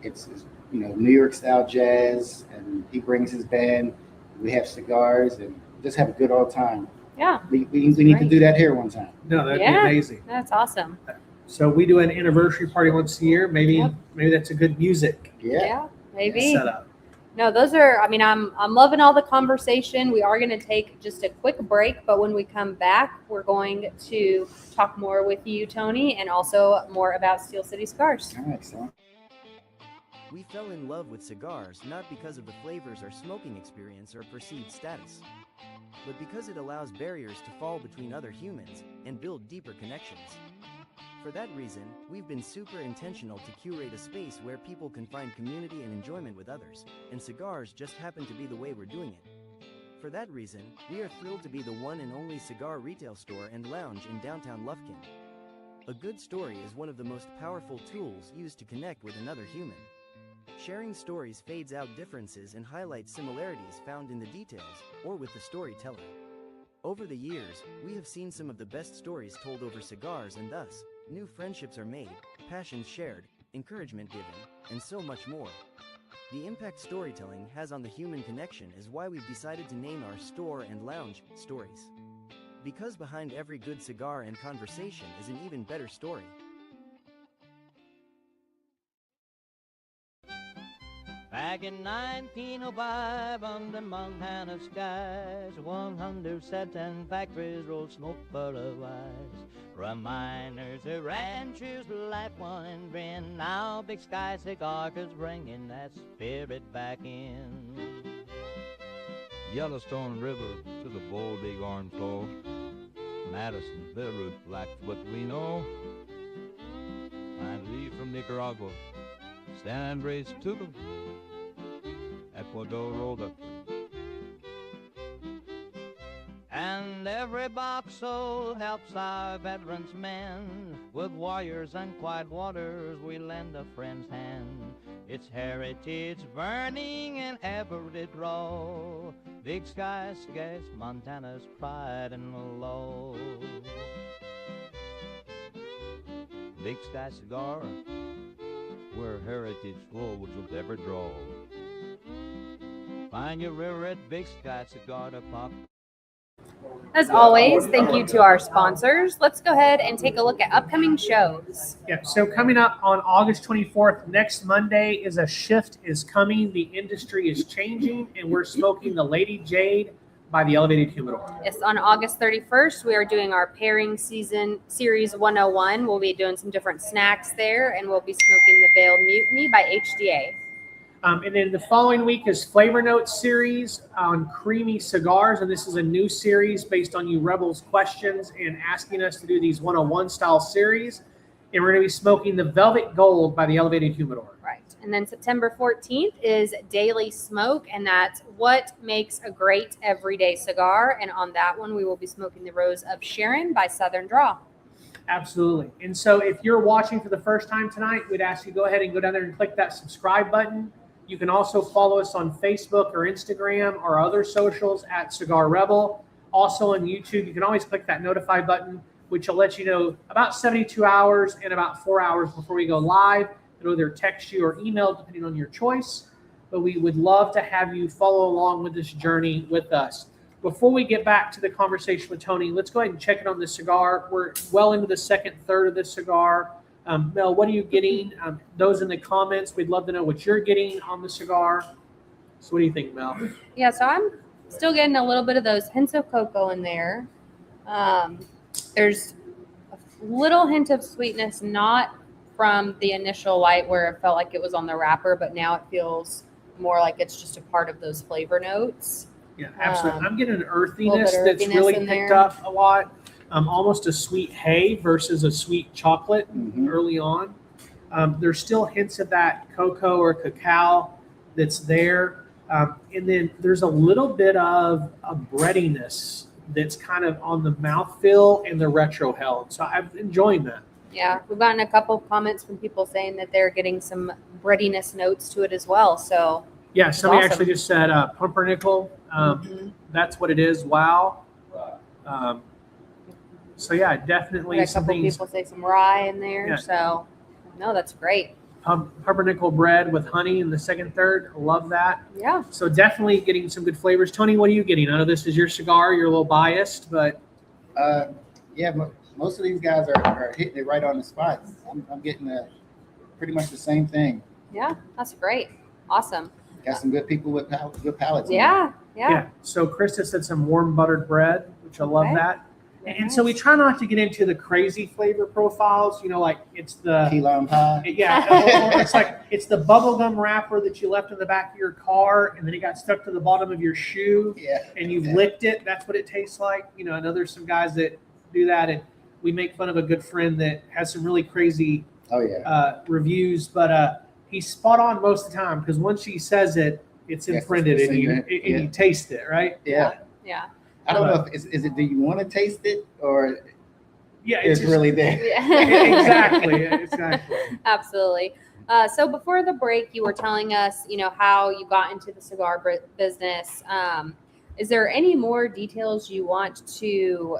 it's New York style jazz, and he brings his band. We have cigars and just have a good old time. Yeah. We need to do that here one time. No, that'd Yeah. be amazing. That's awesome. So we do an anniversary party once a year. Maybe Yep. maybe that's a good music Yeah. Maybe. setup. No, those are, I mean, I'm loving all the conversation. We are going to take just a quick break, but when we come back, we're going to talk more with you, Tony, and also more about Steel City Cigars. All right, so We fell in love with cigars not because of the flavors or smoking experience or perceived status, but because it allows barriers to fall between other humans and build deeper connections. For that reason, we've been super intentional to curate a space where people can find community and enjoyment with others, and cigars just happen to be the way we're doing it. For that reason, we are thrilled to be the one and only cigar retail store and lounge in downtown Lufkin. A good story is one of the most powerful tools used to connect with another human. Sharing stories fades out differences and highlights similarities found in the details or with the storyteller. Over the years, we have seen some of the best stories told over cigars, and thus, new friendships are made, passions shared, encouragement given, and so much more. The impact storytelling has on the human connection is why we've decided to name our store and lounge Stories. Because behind every good cigar and conversation is an even better story. Back in 1905, under Montana skies, 100 satin factories rolled smoke full of eyes. Reminders of ranchers' life, one and grin. Now Big Sky Cigar is bringing that spirit back in. Yellowstone River to the bold bighorn flow. Madison, Beirut, Blackfoot, we know. And Lee from Nicaragua, San Andres to the Ecuador rolled up. And every box sold helps our veterans men. With warriors and quiet waters, we lend a friend's hand. It's heritage burning in every draw. Big Sky Cigars, Montana's pride and law. Big Sky Cigar, where heritage flows with every draw. Find your rear at Big Sky Cigar to pop. As always, thank you to our sponsors. Let's go ahead and take a look at upcoming shows. Yeah, so coming up on August 24th, next Monday, is a shift is coming. The industry is changing, and we're smoking the Lady Jade by the Elevated Humidor. Yes, on August 31st, we are doing our pairing season series 101. We'll be doing some different snacks there, and we'll be smoking the Veiled Mutiny by HDA. And then the following week is Flavor Notes series on creamy cigars. And this is a new series based on you Rebels questions and asking us to do these 101 style series. And we're going to be smoking the Velvet Gold by the Elevated Humidor. Right. And then September 14th is Daily Smoke, and that's what makes a great everyday cigar. And on that one, we will be smoking the Rose of Sharon by Southern Draw. Absolutely. And so if you're watching for the first time tonight, we'd ask you to go ahead and go down there and click that subscribe button. You can also follow us on Facebook or Instagram or other socials at Cigar Rebel. Also on YouTube, you can always click that notify button, which will let you know about 72 hours and about 4 hours before we go live. It'll either text you or email, depending on your choice. But we would love to have you follow along with this journey with us. Before we get back to the conversation with Tony, let's go ahead and check it on the cigar. We're well into the second third of this cigar. Mel, what are you getting? Those in the comments, we'd love to know what you're getting on the cigar. So what do you think, Mel? Yeah, so I'm still getting a little bit of those hints of cocoa in there. There's a little hint of sweetness, not from the initial light where it felt like it was on the wrapper, but now it feels more like it's just a part of those flavor notes. Yeah, absolutely. I'm getting an earthiness that's earthiness really in picked there. up a lot. Almost a sweet hay versus a sweet chocolate early on. There's still hints of that cocoa or cacao that's there. And then there's a little bit of a breadiness that's kind of on the mouthfeel and the retroheld. So I'm enjoying that. Yeah, we've gotten a couple of comments from people saying that they're getting some breadiness notes to it as well. So Yeah, somebody awesome. actually just said pumpernickel. That's what it is. Wow. So yeah, definitely we got a some couple things. people say some rye in there. Yeah. So no, that's great. Pumpernickel bread with honey in the second third. Love that. Yeah. So definitely getting some good flavors. Tony, what are you getting? I know this is your cigar. You're a little biased, but Yeah, most of these guys are hitting it right on the spot. I'm getting pretty much the same thing. Yeah, that's great. Awesome. Got some good people with good palates. Yeah. So Krista said some warm buttered bread, which I love Okay. that. And so we try not to get into the crazy flavor profiles, like it's the Key lime pie. or it's like it's the bubblegum wrapper that you left in the back of your car and then it got stuck to the bottom of your shoe and you've licked it. That's what it tastes like. I know there's some guys that do that, and we make fun of a good friend that has some really crazy reviews, but he's spot on most of the time because once he says it, it's imprinted and you taste it, right? Yeah. I don't know if is it. Do you want to taste it or Yeah, it's just, really there? Yeah. exactly. Absolutely. So before the break, you were telling us, how you got into the cigar business. Is there any more details you want to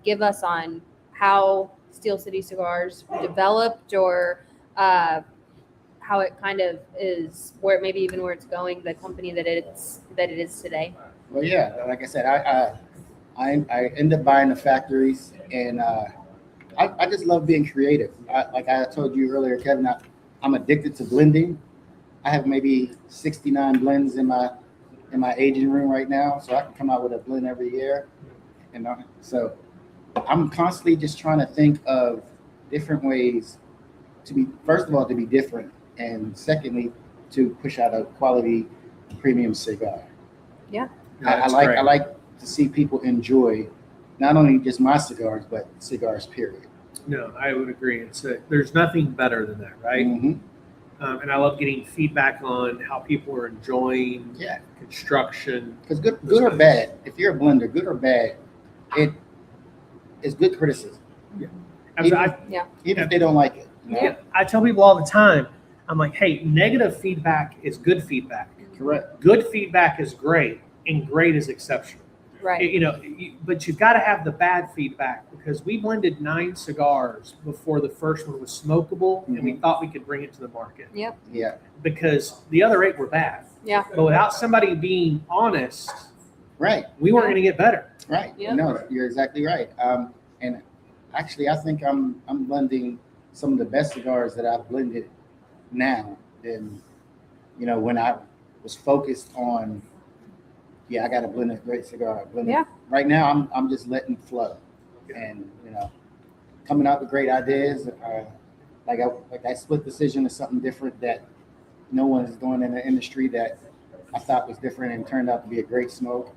give us on how Steel City Cigars developed, or how it kind of is, where maybe even where it's going, the company that it is today? Well, yeah, like I said, I end up buying the factories, and I just love being creative. Like I told you earlier, Kevin, I'm addicted to blending. I have maybe 69 blends in my aging room right now, so I can come out with a blend every year. So I'm constantly just trying to think of different ways to be, first of all, to be different, and secondly, to push out a quality premium cigar. Yeah. I like to see people enjoy not only just my cigars, but cigars, period. No, I would agree. There's nothing better than that, right? Mm-hmm. And I love getting feedback on how people are enjoying construction. Because good or bad, if you're a blender, good or bad, it is good criticism. Yeah. Even if they don't like it. Yeah. I tell people all the time, I'm like, hey, negative feedback is good feedback. Correct. Good feedback is great, and great is exceptional. Right. But you've got to have the bad feedback, because we blended 9 cigars before the first one was smokable, and we thought we could bring it to the market. Yep. Yeah. Because the other 8 were bad. Yeah. But without somebody being honest, right, we weren't going to get better. Right. Yep. No, you're exactly right. And actually, I think I'm blending some of the best cigars that I've blended now than when I was focused on. Yeah, I got to blend a great cigar. Right now, I'm just letting it flow, and coming out with great ideas. Like that split decision is something different that no one is doing in the industry that I thought was different and turned out to be a great smoke.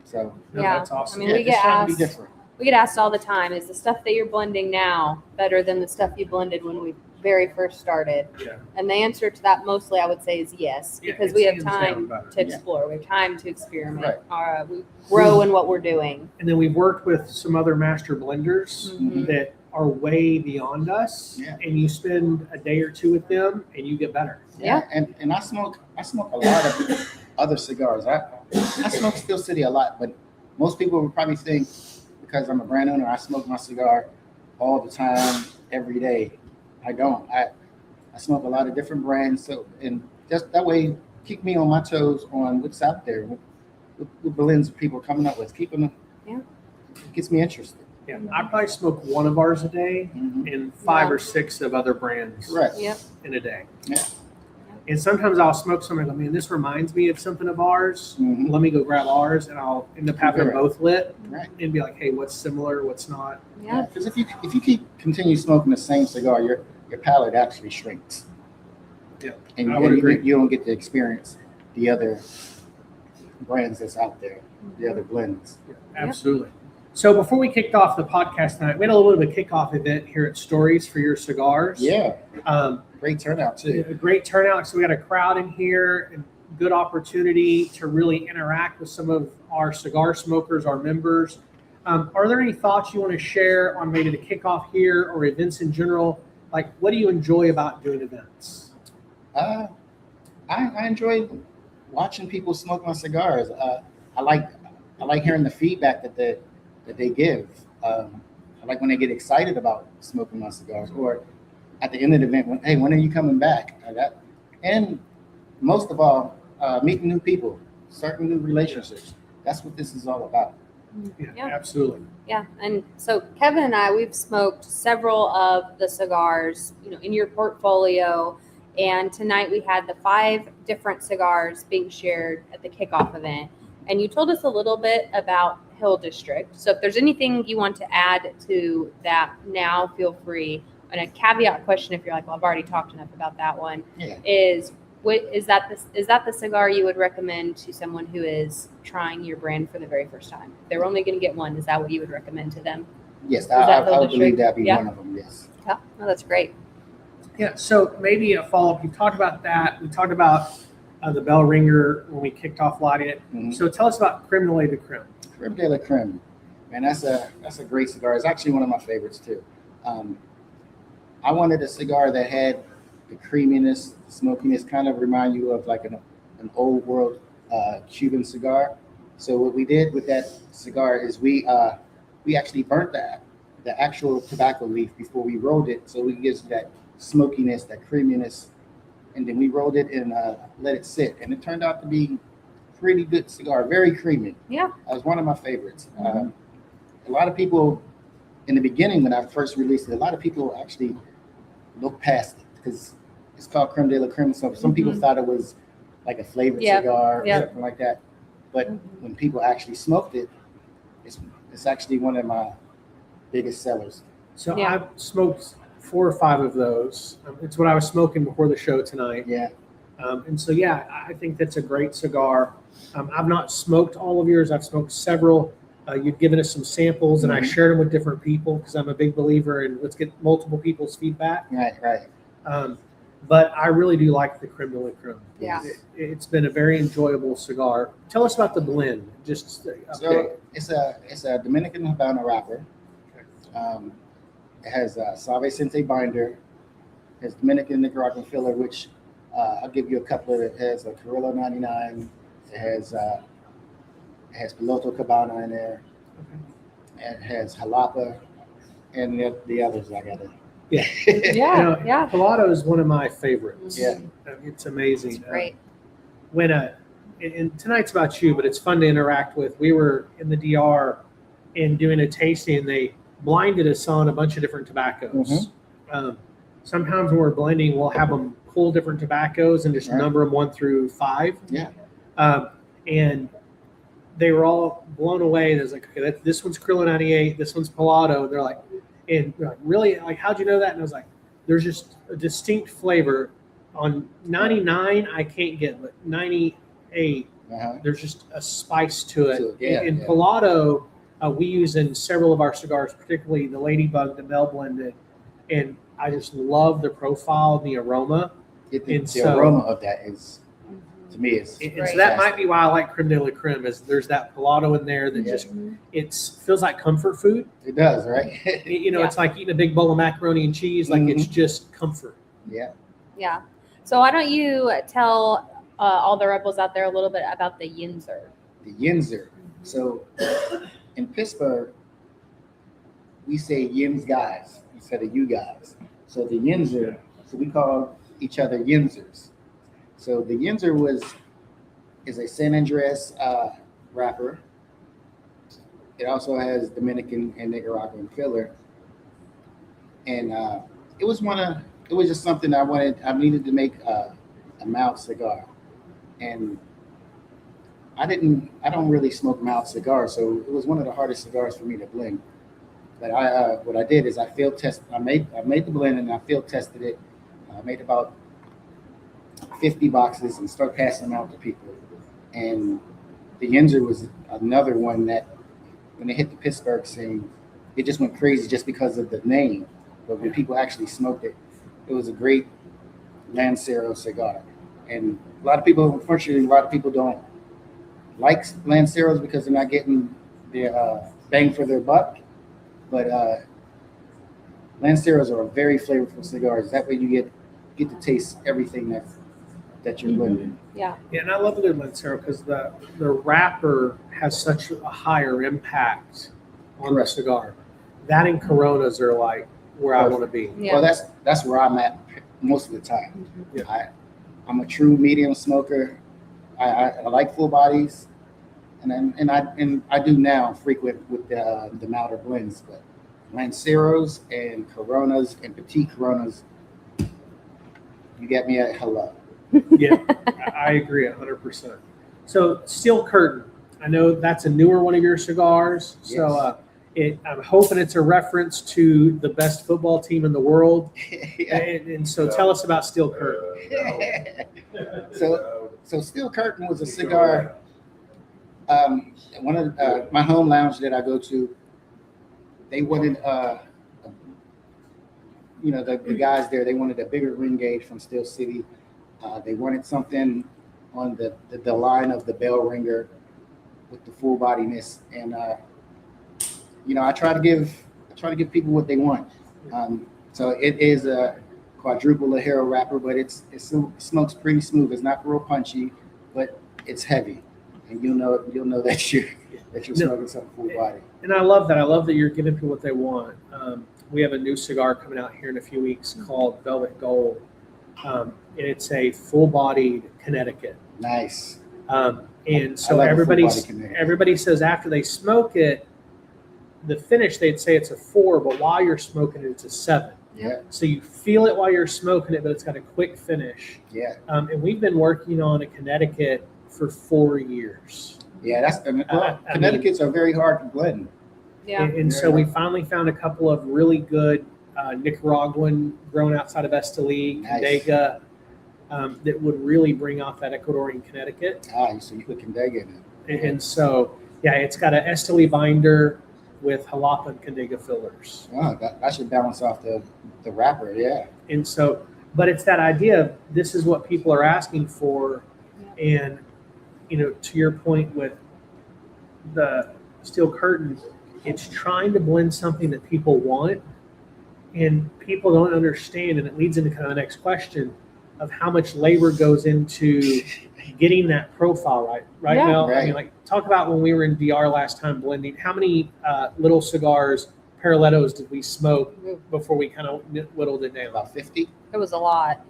So That's awesome. I mean, we get asked all the time, is the stuff that you're blending now better than the stuff you blended when we very first started? Yeah. And the answer to that mostly, I would say, is yes, because we have time to explore. We have time to experiment. Right. We grow in what we're doing. And then we've worked with some other master blenders that are way beyond us, and you spend a day or 2 with them, and you get better. Yeah. And I smoke a lot of other cigars. I smoke Steel City a lot, but most people would probably think because I'm a brand owner, I smoke my cigar all the time, every day. I don't. I smoke a lot of different brands, so and just that way keep me on my toes on what's out there, what blends people are coming up with, keeping them. Yeah. It gets me interested. Yeah, I probably smoke 1 of ours a day, and 5 or 6 of other brands. Correct. In a day. Yeah. And sometimes I'll smoke something. I mean, this reminds me of something of ours. Let me go grab ours, and I'll end up having them both lit, and be like, "Hey, what's similar? What's not?" Yeah. Because if you continue smoking the same cigar, your palate actually shrinks. Yeah. And I would agree. You don't get to experience the other brands that's out there, the other blends. Yeah, absolutely. So before we kicked off the podcast tonight, we had a little bit of a kickoff event here at Stories for Your Cigars. Yeah. Great turnout too. A great turnout. So we got a crowd in here, and good opportunity to really interact with some of our cigar smokers, our members. Are there any thoughts you want to share on maybe the kickoff here or events in general? Like, what do you enjoy about doing events? I enjoy watching people smoke my cigars. I like hearing the feedback that they give. I like when they get excited about smoking my cigars, or at the end of the event, when are you coming back? And most of all, meeting new people, starting new relationships. That's what this is all about. Yeah, absolutely. Yeah, and so Kevin and I, we've smoked several of the cigars, in your portfolio, and tonight we had the 5 different cigars being shared at the kickoff event. And you told us a little bit about Hill District. So if there's anything you want to add to that now, feel free. And a caveat question, if you're like, well, I've already talked enough about that one, is that the cigar you would recommend to someone who is trying your brand for the very first time? If they're only going to get one, is that what you would recommend to them? Yes, I would believe that'd be one of them, yes. Yeah, no, that's great. Yeah, so maybe a follow-up. You talked about that. We talked about the bell ringer when we kicked off lighting it. So tell us about Creme de Creme. Creme de la Creme. Man, that's a great cigar. It's actually one of my favorites too. I wanted a cigar that had the creaminess, the smokiness kind of remind you of like an old world Cuban cigar. So what we did with that cigar is we actually burnt the actual tobacco leaf before we rolled it, so we get that smokiness, that creaminess, and then we rolled it and let it sit, and it turned out to be pretty good cigar, very creamy. Yeah. It was one of my favorites. A lot of people in the beginning when I first released it, a lot of people actually looked past it because it's called creme de la creme. So some people thought it was like a flavored cigar or something like that. But when people actually smoked it, it's actually one of my biggest sellers. So I've smoked 4 or 5 of those. It's what I was smoking before the show tonight. Yeah. And so, I think that's a great cigar. I've not smoked all of yours. I've smoked several. You've given us some samples, and I shared them with different people because I'm a big believer in let's get multiple people's feedback. Right. But I really do like the creme de la creme. Yeah. It's been a very enjoyable cigar. Tell us about the blend. Just So it's a Dominican Habana wrapper. It has a Salve Sente binder. It has Dominican Nicaraguan filler, which I'll give you a couple of it. It has a Carrillo 99. It has Piloto Cabana in there. It has Jalapa, and the others I got it. Yeah. Pilato is one of my favorites. Yeah. It's amazing. It's great. When and tonight's about you, but it's fun to interact with. We were in the DR and doing a tasting, and they blinded us on a bunch of different tobaccos. Sometimes when we're blending, we'll have them pull different tobaccos and just number them 1 through 5. Yeah. And they were all blown away. There's like, okay, this one's Crillo 98, this one's Pilato. They're like, really? Like, how'd you know that? And I was like, there's just a distinct flavor. On 99, I can't get, but 98, there's just a spice to it. In Pilato, we use in several of our cigars, particularly the Ladybug, the Mel Blended, and I just love the profile, the aroma. The aroma of that is, to me, is and so that might be why I like creme de la creme. Is there's that Pilato in there that just it feels like comfort food. It does, right? It's like eating a big bowl of macaroni and cheese. Like it's just comfort. Yeah. So why don't you tell all the rebels out there a little bit about the Yinzer? The Yinzer. So in Pittsburgh, we say Yins guys instead of you guys. So the Yinzer, so we call each other Yinzers. So the Yinzer is a San Andres wrapper. It also has Dominican and Nicaraguan filler. And it was just something I needed to make a mild cigar. And I don't really smoke mild cigars, so it was one of the hardest cigars for me to blend. But what I did is I made the blend and I field tested it. I made about 50 boxes and start passing them out to people. And the Yinzer was another one that when it hit the Pittsburgh scene, it just went crazy just because of the name. But when people actually smoked it, it was a great Lancero cigar. And unfortunately, a lot of people don't like Lanceros because they're not getting their bang for their buck. But Lanceros are very flavorful cigars. That way you get to taste everything that you're blending. Yeah, and I love a good Lancero because the wrapper has such a higher impact on the cigar. That and Coronas are like where I want to be. Yeah. Well, that's where I'm at most of the time. I'm a true medium smoker. I like full bodies, and I do now frequent with the milder blends, but Lanceros and Coronas and Petite Coronas, you get me at hello. Yeah, I agree 100%. So Steel Curtain, I know that's a newer one of your cigars. Yes. So I'm hoping it's a reference to the best football team in the world. And so tell us about Steel Curtain. So Steel Curtain was a cigar. One of my home lounge that I go to, they wanted, the guys there, they wanted a bigger ring gauge from Steel City. They wanted something on the line of the bell ringer with the full bodiness, and I try to give people what they want. So it is, of quadruple Lajero wrapper, but it smokes pretty smooth. It's not real punchy, but it's heavy, and you'll know that you're smoking something full body. And I love that. I love that you're giving people what they want. We have a new cigar coming out here in a few weeks called Velvet Gold, and it's a full-bodied Connecticut. Nice. And so everybody says after they smoke it, the finish they'd say it's a 4, but while you're smoking it, it's a 7. Yeah. So you feel it while you're smoking it, but it's got a quick finish. Yeah. And we've been working on a Connecticut for 4 years. Yeah, Connecticut's are very hard to blend. Yeah. And so we finally found a couple of really good Nicaraguan grown outside of Esteli, Nice. Condega, that would really bring out that Ecuadorian Connecticut. So you put Condega in it. And so, yeah, it's got an Esteli binder with jalapa and Condega fillers. Oh, that should balance off the wrapper, yeah. And so, but it's that idea of this is what people are asking for. And, to your point with the steel curtain, it's trying to blend something that people want, and people don't understand. And it leads into kind of the next question of how much labor goes into getting that profile right Yeah. now. Right. I mean, like, talk about when we were in DR last time blending, how many little cigars, Paralettos did we smoke before we kind of whittled it down? About 50. It was a lot.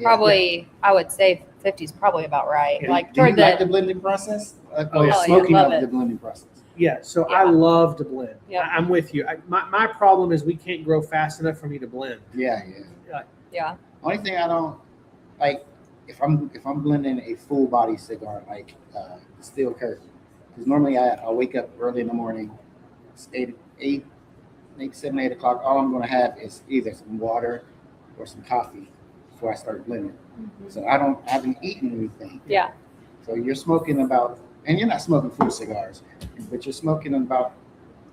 Probably, I would say 50 is probably about right. Yeah. Like Do you toward like the the, blending process? Oh, yeah. Smoking love of it. the blending process. Yeah, so Yeah. I love to blend. Yeah. I'm with you. My problem is we can't grow fast enough for me to blend. Yeah. yeah, Only thing I don't like, if I'm blending a full body cigar like steel curtain, because normally I wake up early in the morning, it's 7, 8 o'clock. All I'm going to have is either some water or some coffee before I start blending. So I haven't eaten anything. yeah, So you're smoking about, and you're not smoking full cigars, but you're smoking about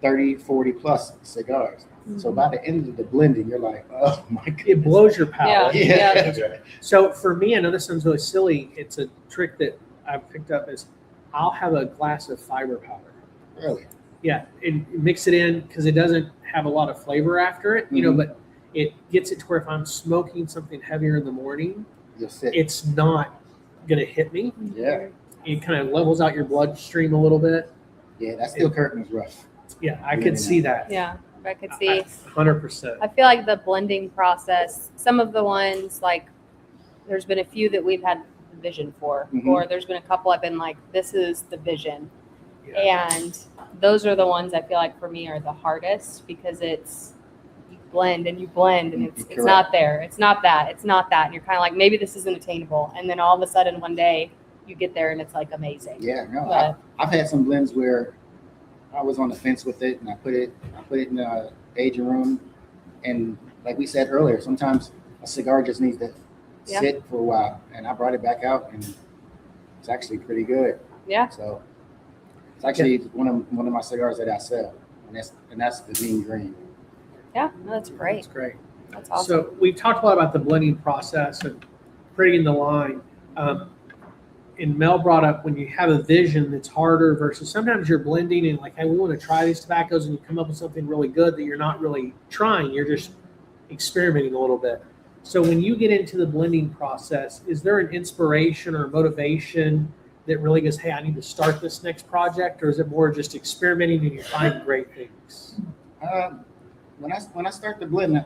30, 40 plus cigars. So by the end of the blending, you're like, oh my god, It blows your palate. Yeah. So for me, I know this sounds really silly. It's a trick that I've picked up is I'll have a glass of fiber powder. Really? Yeah, and mix it in because it doesn't have a lot of flavor after it, but it gets it to where if I'm smoking something heavier in the morning, You'll sit. it's not going to hit me. Yeah. It kind of levels out your bloodstream a little bit. Yeah, that steel curtain is rough. Yeah, I could see that. yeah. I could see. 100%. I feel like the blending process, some of the ones, like, there's been a few that we've had the vision for, or there's been a couple I've been like, this is the vision. Yeah. And those are the ones I feel like for me are the hardest because it's you blend and it's Correct. not there. It's not that. And you're kind of like, maybe this isn't attainable. And then all of a sudden one day you get there and it's like amazing. Yeah, no, But- I've had some blends where I was on the fence with it, and I put it in the aging room, and like we said earlier, sometimes a cigar just needs to sit for a while, and I brought it back out, and it's actually pretty good. Yeah. So it's actually one of my cigars that I sell, and that's the Mean Green. Yeah. No, that's great. That's great. That's awesome. So we've talked a lot about the blending process and creating the line. And Mel brought up when you have a vision that's harder versus sometimes you're blending and like, hey, we want to try these tobaccos, and you come up with something really good that you're not really trying. You're just experimenting a little bit. So when you get into the blending process, is there an inspiration or motivation that really goes, hey, I need to start this next project? Or is it more just experimenting and you find great things? When I start the blend,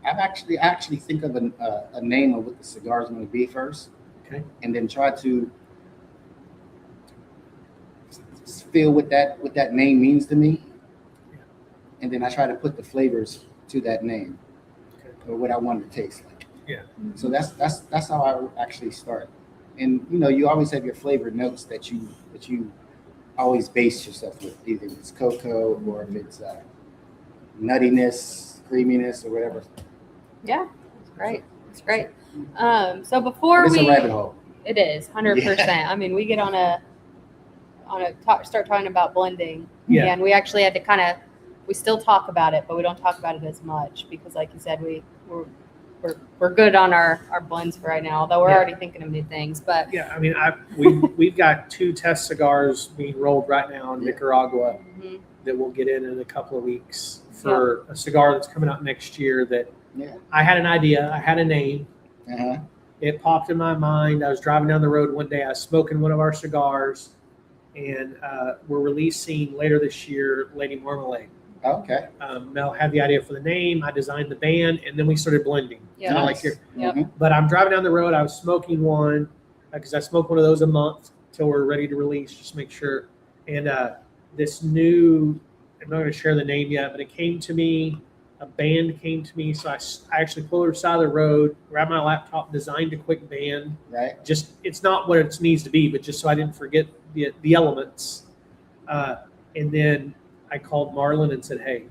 I actually think of a name of what the cigar is going to be first, Okay. and then try to feel what that name means to me, and then I try to put the flavors to that name, or what I want it to taste like. Yeah. So that's how I actually start, and you always have your flavor notes that you always base yourself with, either if it's cocoa or if it's nuttiness, creaminess, or whatever. Yeah. It's great. It's great. So before It's a rabbit hole. it is 100%. I mean, we get start talking about blending, Yeah. and we actually had to we still talk about it, but we don't talk about it as much because, like you said, we're good on our blends for right now. Although we're already thinking of new things, but Yeah, I mean, we've got 2 test cigars being rolled right now in Nicaragua that we'll get in a couple of weeks for a cigar that's coming out next year that Yeah. I had an idea. I had a name. Uh-huh. It popped in my mind. I was driving down the road one day. I was smoking one of our cigars, and we're releasing later this year Lady Marmalade. Okay. Mel had the idea for the name. I designed the band, and then we started blending. Yeah. Kinda Nice. like Yep. Mhm. but I'm driving down the road. I was smoking one because I smoke one of those a month till we're ready to release, just make sure. And this new, I'm not going to share the name yet, but it came to me. A band came to me, so I actually pulled over the side of the road, grabbed my laptop, designed a quick band. Right. Just it's not what it needs to be, but just so I didn't forget the elements. And then I called Marlon and said, "Hey,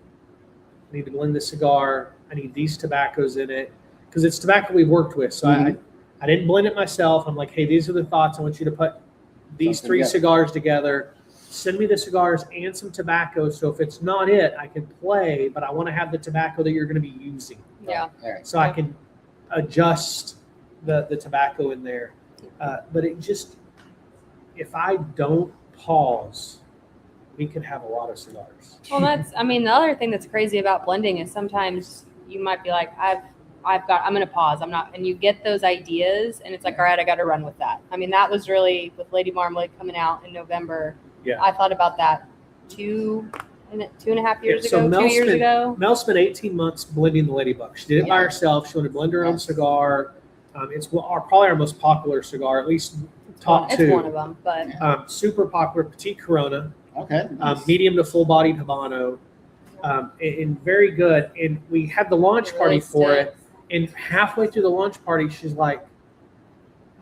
I need to blend this cigar. I need these tobaccos in it because it's tobacco we've worked with." So I didn't blend it myself. I'm like, "Hey, these are the thoughts. I want you to put these Something three together. cigars together. Send me the cigars and some tobacco. So if it's not it, I can play, but I want to have the tobacco that you're going to be using. Yeah. All right. So I can adjust the tobacco in there. But it just, if I don't pause, we could have a lot of cigars. Well, that's, I mean, the other thing that's crazy about blending is sometimes you might be like, I'm going to pause. I'm not, and you get those ideas and it's like, all right, I got to run with that. I mean, that was really with Lady Marmalade coming out in November. Yeah. I thought about that 2.5 years So ago, Mel 2 years spent- ago. Mel spent 18 months blending the Ladybug. She did it by Yeah. herself. She wanted to blend her own Yes. cigar. It's probably our most popular cigar, at least top It's two. one of them, but Super popular, Petite Corona, Okay. Nice. medium to full-bodied Habano, and very good. And we had the launch party Really for stiff. it. And halfway through the launch party, she's like,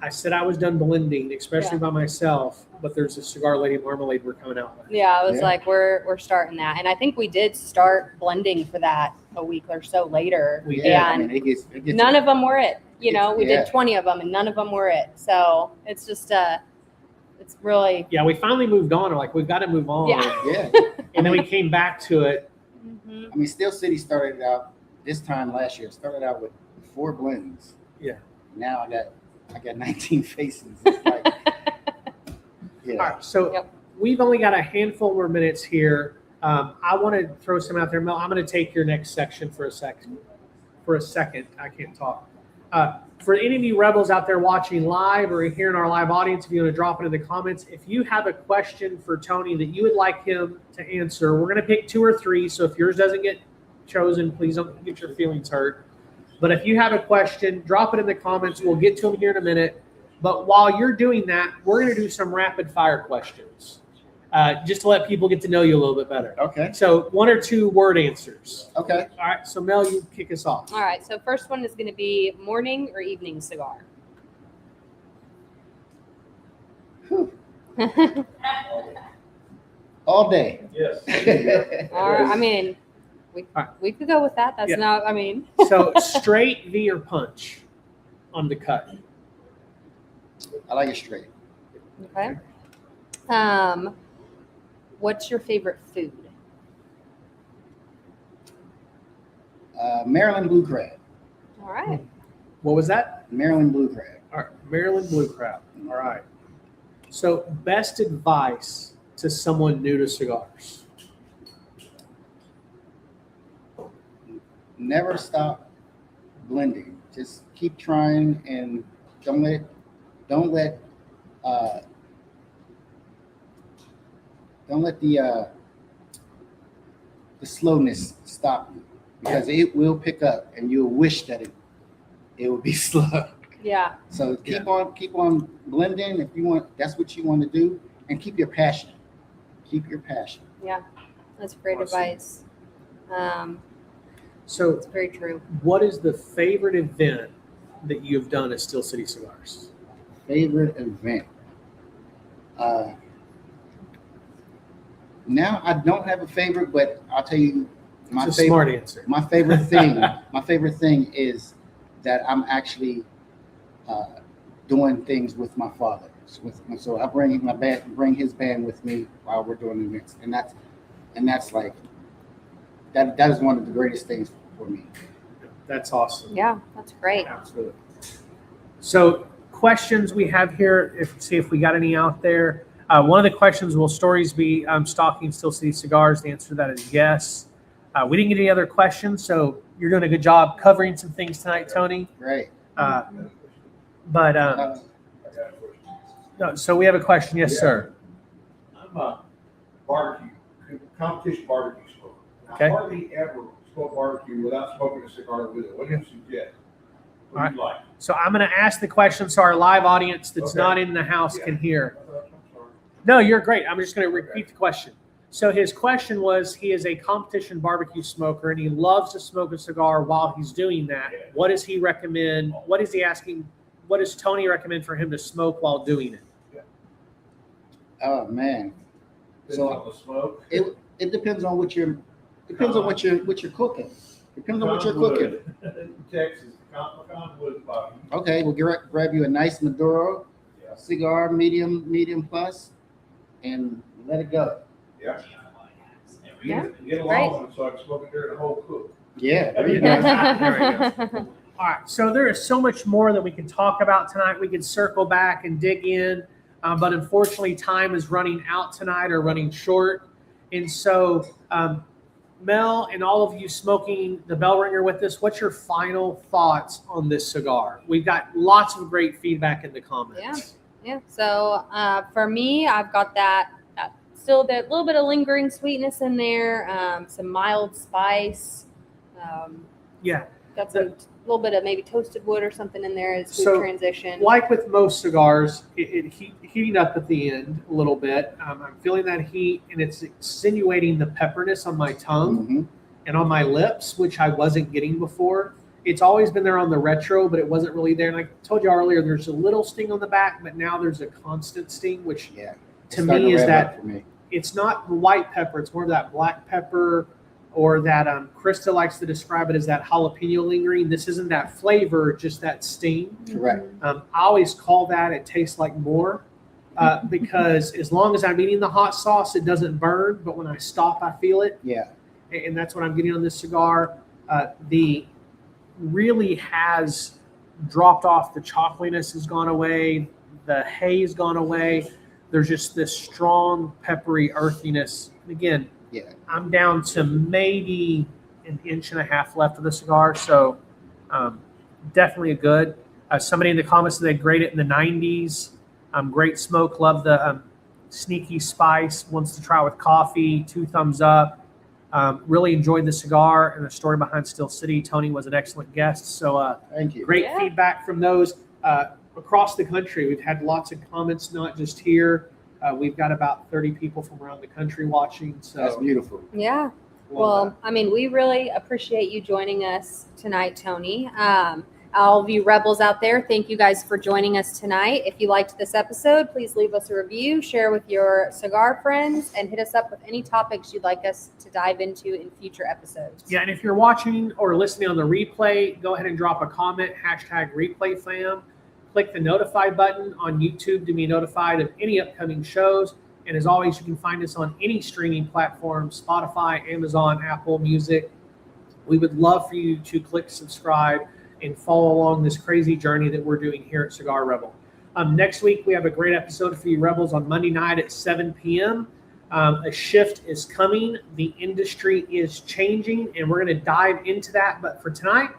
I said I was done blending, especially by myself, but there's a Cigar Lady Marmalade we're coming out with. yeah, I was Yeah. like, we're starting that. And I think we did start blending for that a week or so later. We Yeah. I And mean, it gets none of them were it. You know, we Yeah. did 20 of them and none of them were it. So it's just, it's really, Yeah, we finally moved on. We're like, we've got to move on. Yeah. Yeah. And then we came back to it. mhm. I mean, Steel City started out this time last year. Started out with 4 blends. Yeah. Now I got 19 faces. It's like, yeah. All right, so Yep. we've only got a handful more minutes here. I want to throw some out there. Mel, I'm going to take your next section for a second. I can't talk. For any of you rebels out there watching live or here in our live audience, if you want to drop it in the comments, if you have a question for Tony that you would like him to answer, we're going to pick 2 or 3. So if yours doesn't get chosen, please don't get your feelings hurt. But if you have a question, drop it in the comments. We'll get to them here in a minute. But while you're doing that, we're going to do some rapid fire questions, just to let people get to know you a little bit better. Okay. So 1 or 2 word answers. Okay. All right. So Mel, you kick us off. All right. So first one is going to be morning or evening cigar. Whew. All day. Yes. All right. I mean, All right. we could go with that. That's Yeah. not, I mean, So straight V or punch on the cut. I like it straight. okay. What's your favorite food? Maryland blue crab. All right. What was that? Maryland blue crab. All right. Maryland blue crab. All right. So best advice to someone new to cigars. Never stop blending. Just keep trying and don't let the slowness stop you, because it will pick up and you'll wish that it would be slow. Yeah. So keep on blending if you want. That's what you want to do, and keep your passion. Keep your passion. Yeah. That's great Awesome. advice. So It's very true. what is the favorite event that you've done at Steel City Cigars? Favorite event. Now I don't have a favorite, but I'll tell you my It's a favorite. smart answer. My favorite thing. My favorite thing is that I'm actually doing things with my father. So I bring his band with me while we're doing events, and that's like that is one of the greatest things for me. That's awesome. Yeah. That's great. Absolutely. So questions we have here, see if we got any out there. One of the questions, will stories be stocking Steel City Cigars? The answer to that is yes. We didn't get any other questions, so you're doing a good job covering some things tonight, Tony. Great. But no, so we have a question. Yes, sir. I'm a barbecue, competition barbecue smoker. Okay. I hardly ever smoke barbecue without smoking a cigar with it. What do you suggest? What do you like? So I'm going to ask the question so our live audience that's Okay. not in the house can hear. I'm sorry. No, you're great. I'm just going to repeat the question. So his question was, he is a competition barbecue smoker and he loves to smoke a cigar while he's doing that. What does he recommend? What is he asking? What does Tony recommend for him to smoke while doing it? Oh man. Depends on the smoke. It depends on what you're what you're cooking. Depends on what you're cooking. In Texas, pecan wood barbecue. Okay, we'll grab you a nice Maduro Yeah. cigar, medium plus, and let it go. Yeah. Yeah. Get along with it so I can smoke it during the whole cook. Yeah, there you go. There we go. All right, so there is so much more that we can talk about tonight. We could circle back and dig in, but unfortunately, time is running out tonight or running short. And so, Mel and all of you smoking the bell ringer with us, what's your final thoughts on this cigar? We've got lots of great feedback in the comments. Yeah. So for me, I've got that still that little bit of lingering sweetness in there, some mild spice. Yeah. Got some little bit of maybe toasted wood or something in there as we transition. Like with most cigars, it heating up at the end a little bit. I'm feeling that heat, and it's insinuating the pepperness on my tongue and on my lips, which I wasn't getting before. It's always been there on the retro, but it wasn't really there. And I told you earlier, there's a little sting on the back, but now there's a constant sting, which to me is that it's not the white pepper. It's more of that black pepper, or that Krista likes to describe it as that jalapeno lingering. This isn't that flavor, just that sting. Correct. I always call that it tastes like more because as long as I'm eating the hot sauce, it doesn't burn. But when I stop, I feel it. Yeah. And that's what I'm getting on this cigar. The really has dropped off. The chocolatiness has gone away. The haze gone away. There's just this strong peppery earthiness. And again, I'm down to maybe an inch and a half left of the cigar, so definitely a good. Somebody in the comments said they'd grade it in the 90s. Great smoke, love the sneaky spice, wants to try with coffee, 2 thumbs up. Really enjoyed the cigar and the story behind Steel City. Tony was an excellent guest, so thank you. Great feedback from those across the country. We've had lots of comments, not just here. We've got about 30 people from around the country watching. So that's beautiful. Yeah. Well, I mean, we really appreciate you joining us tonight, Tony. All of you rebels out there, thank you guys for joining us tonight. If you liked this episode, please leave us a review, share with your cigar friends, and hit us up with any topics you'd like us to dive into in future episodes. Yeah, and if you're watching or listening on the replay, go ahead and drop a comment, #ReplayFam. Click the notify button on YouTube to be notified of any upcoming shows. And as always, you can find us on any streaming platform, Spotify, Amazon, Apple Music. We would love for you to click subscribe and follow along this crazy journey that we're doing here at Cigar Rebel. Next week, we have a great episode for you Rebels on Monday night at 7 p.m. A shift is coming. The industry is changing, and we're going to dive into that. But for tonight,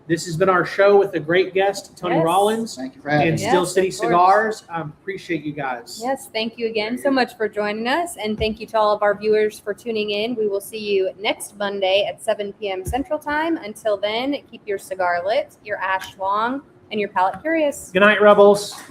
this has been our show with a great guest, Tony Rollins. Thank you for having me. And Steel City Cigars. Appreciate you guys. Yes, thank you again so much for joining us. And thank you to all of our viewers for tuning in. We will see you next Monday at 7 p.m. Central Time. Until then, keep your cigar lit, your ash long, and your palate curious. Good night, Rebels.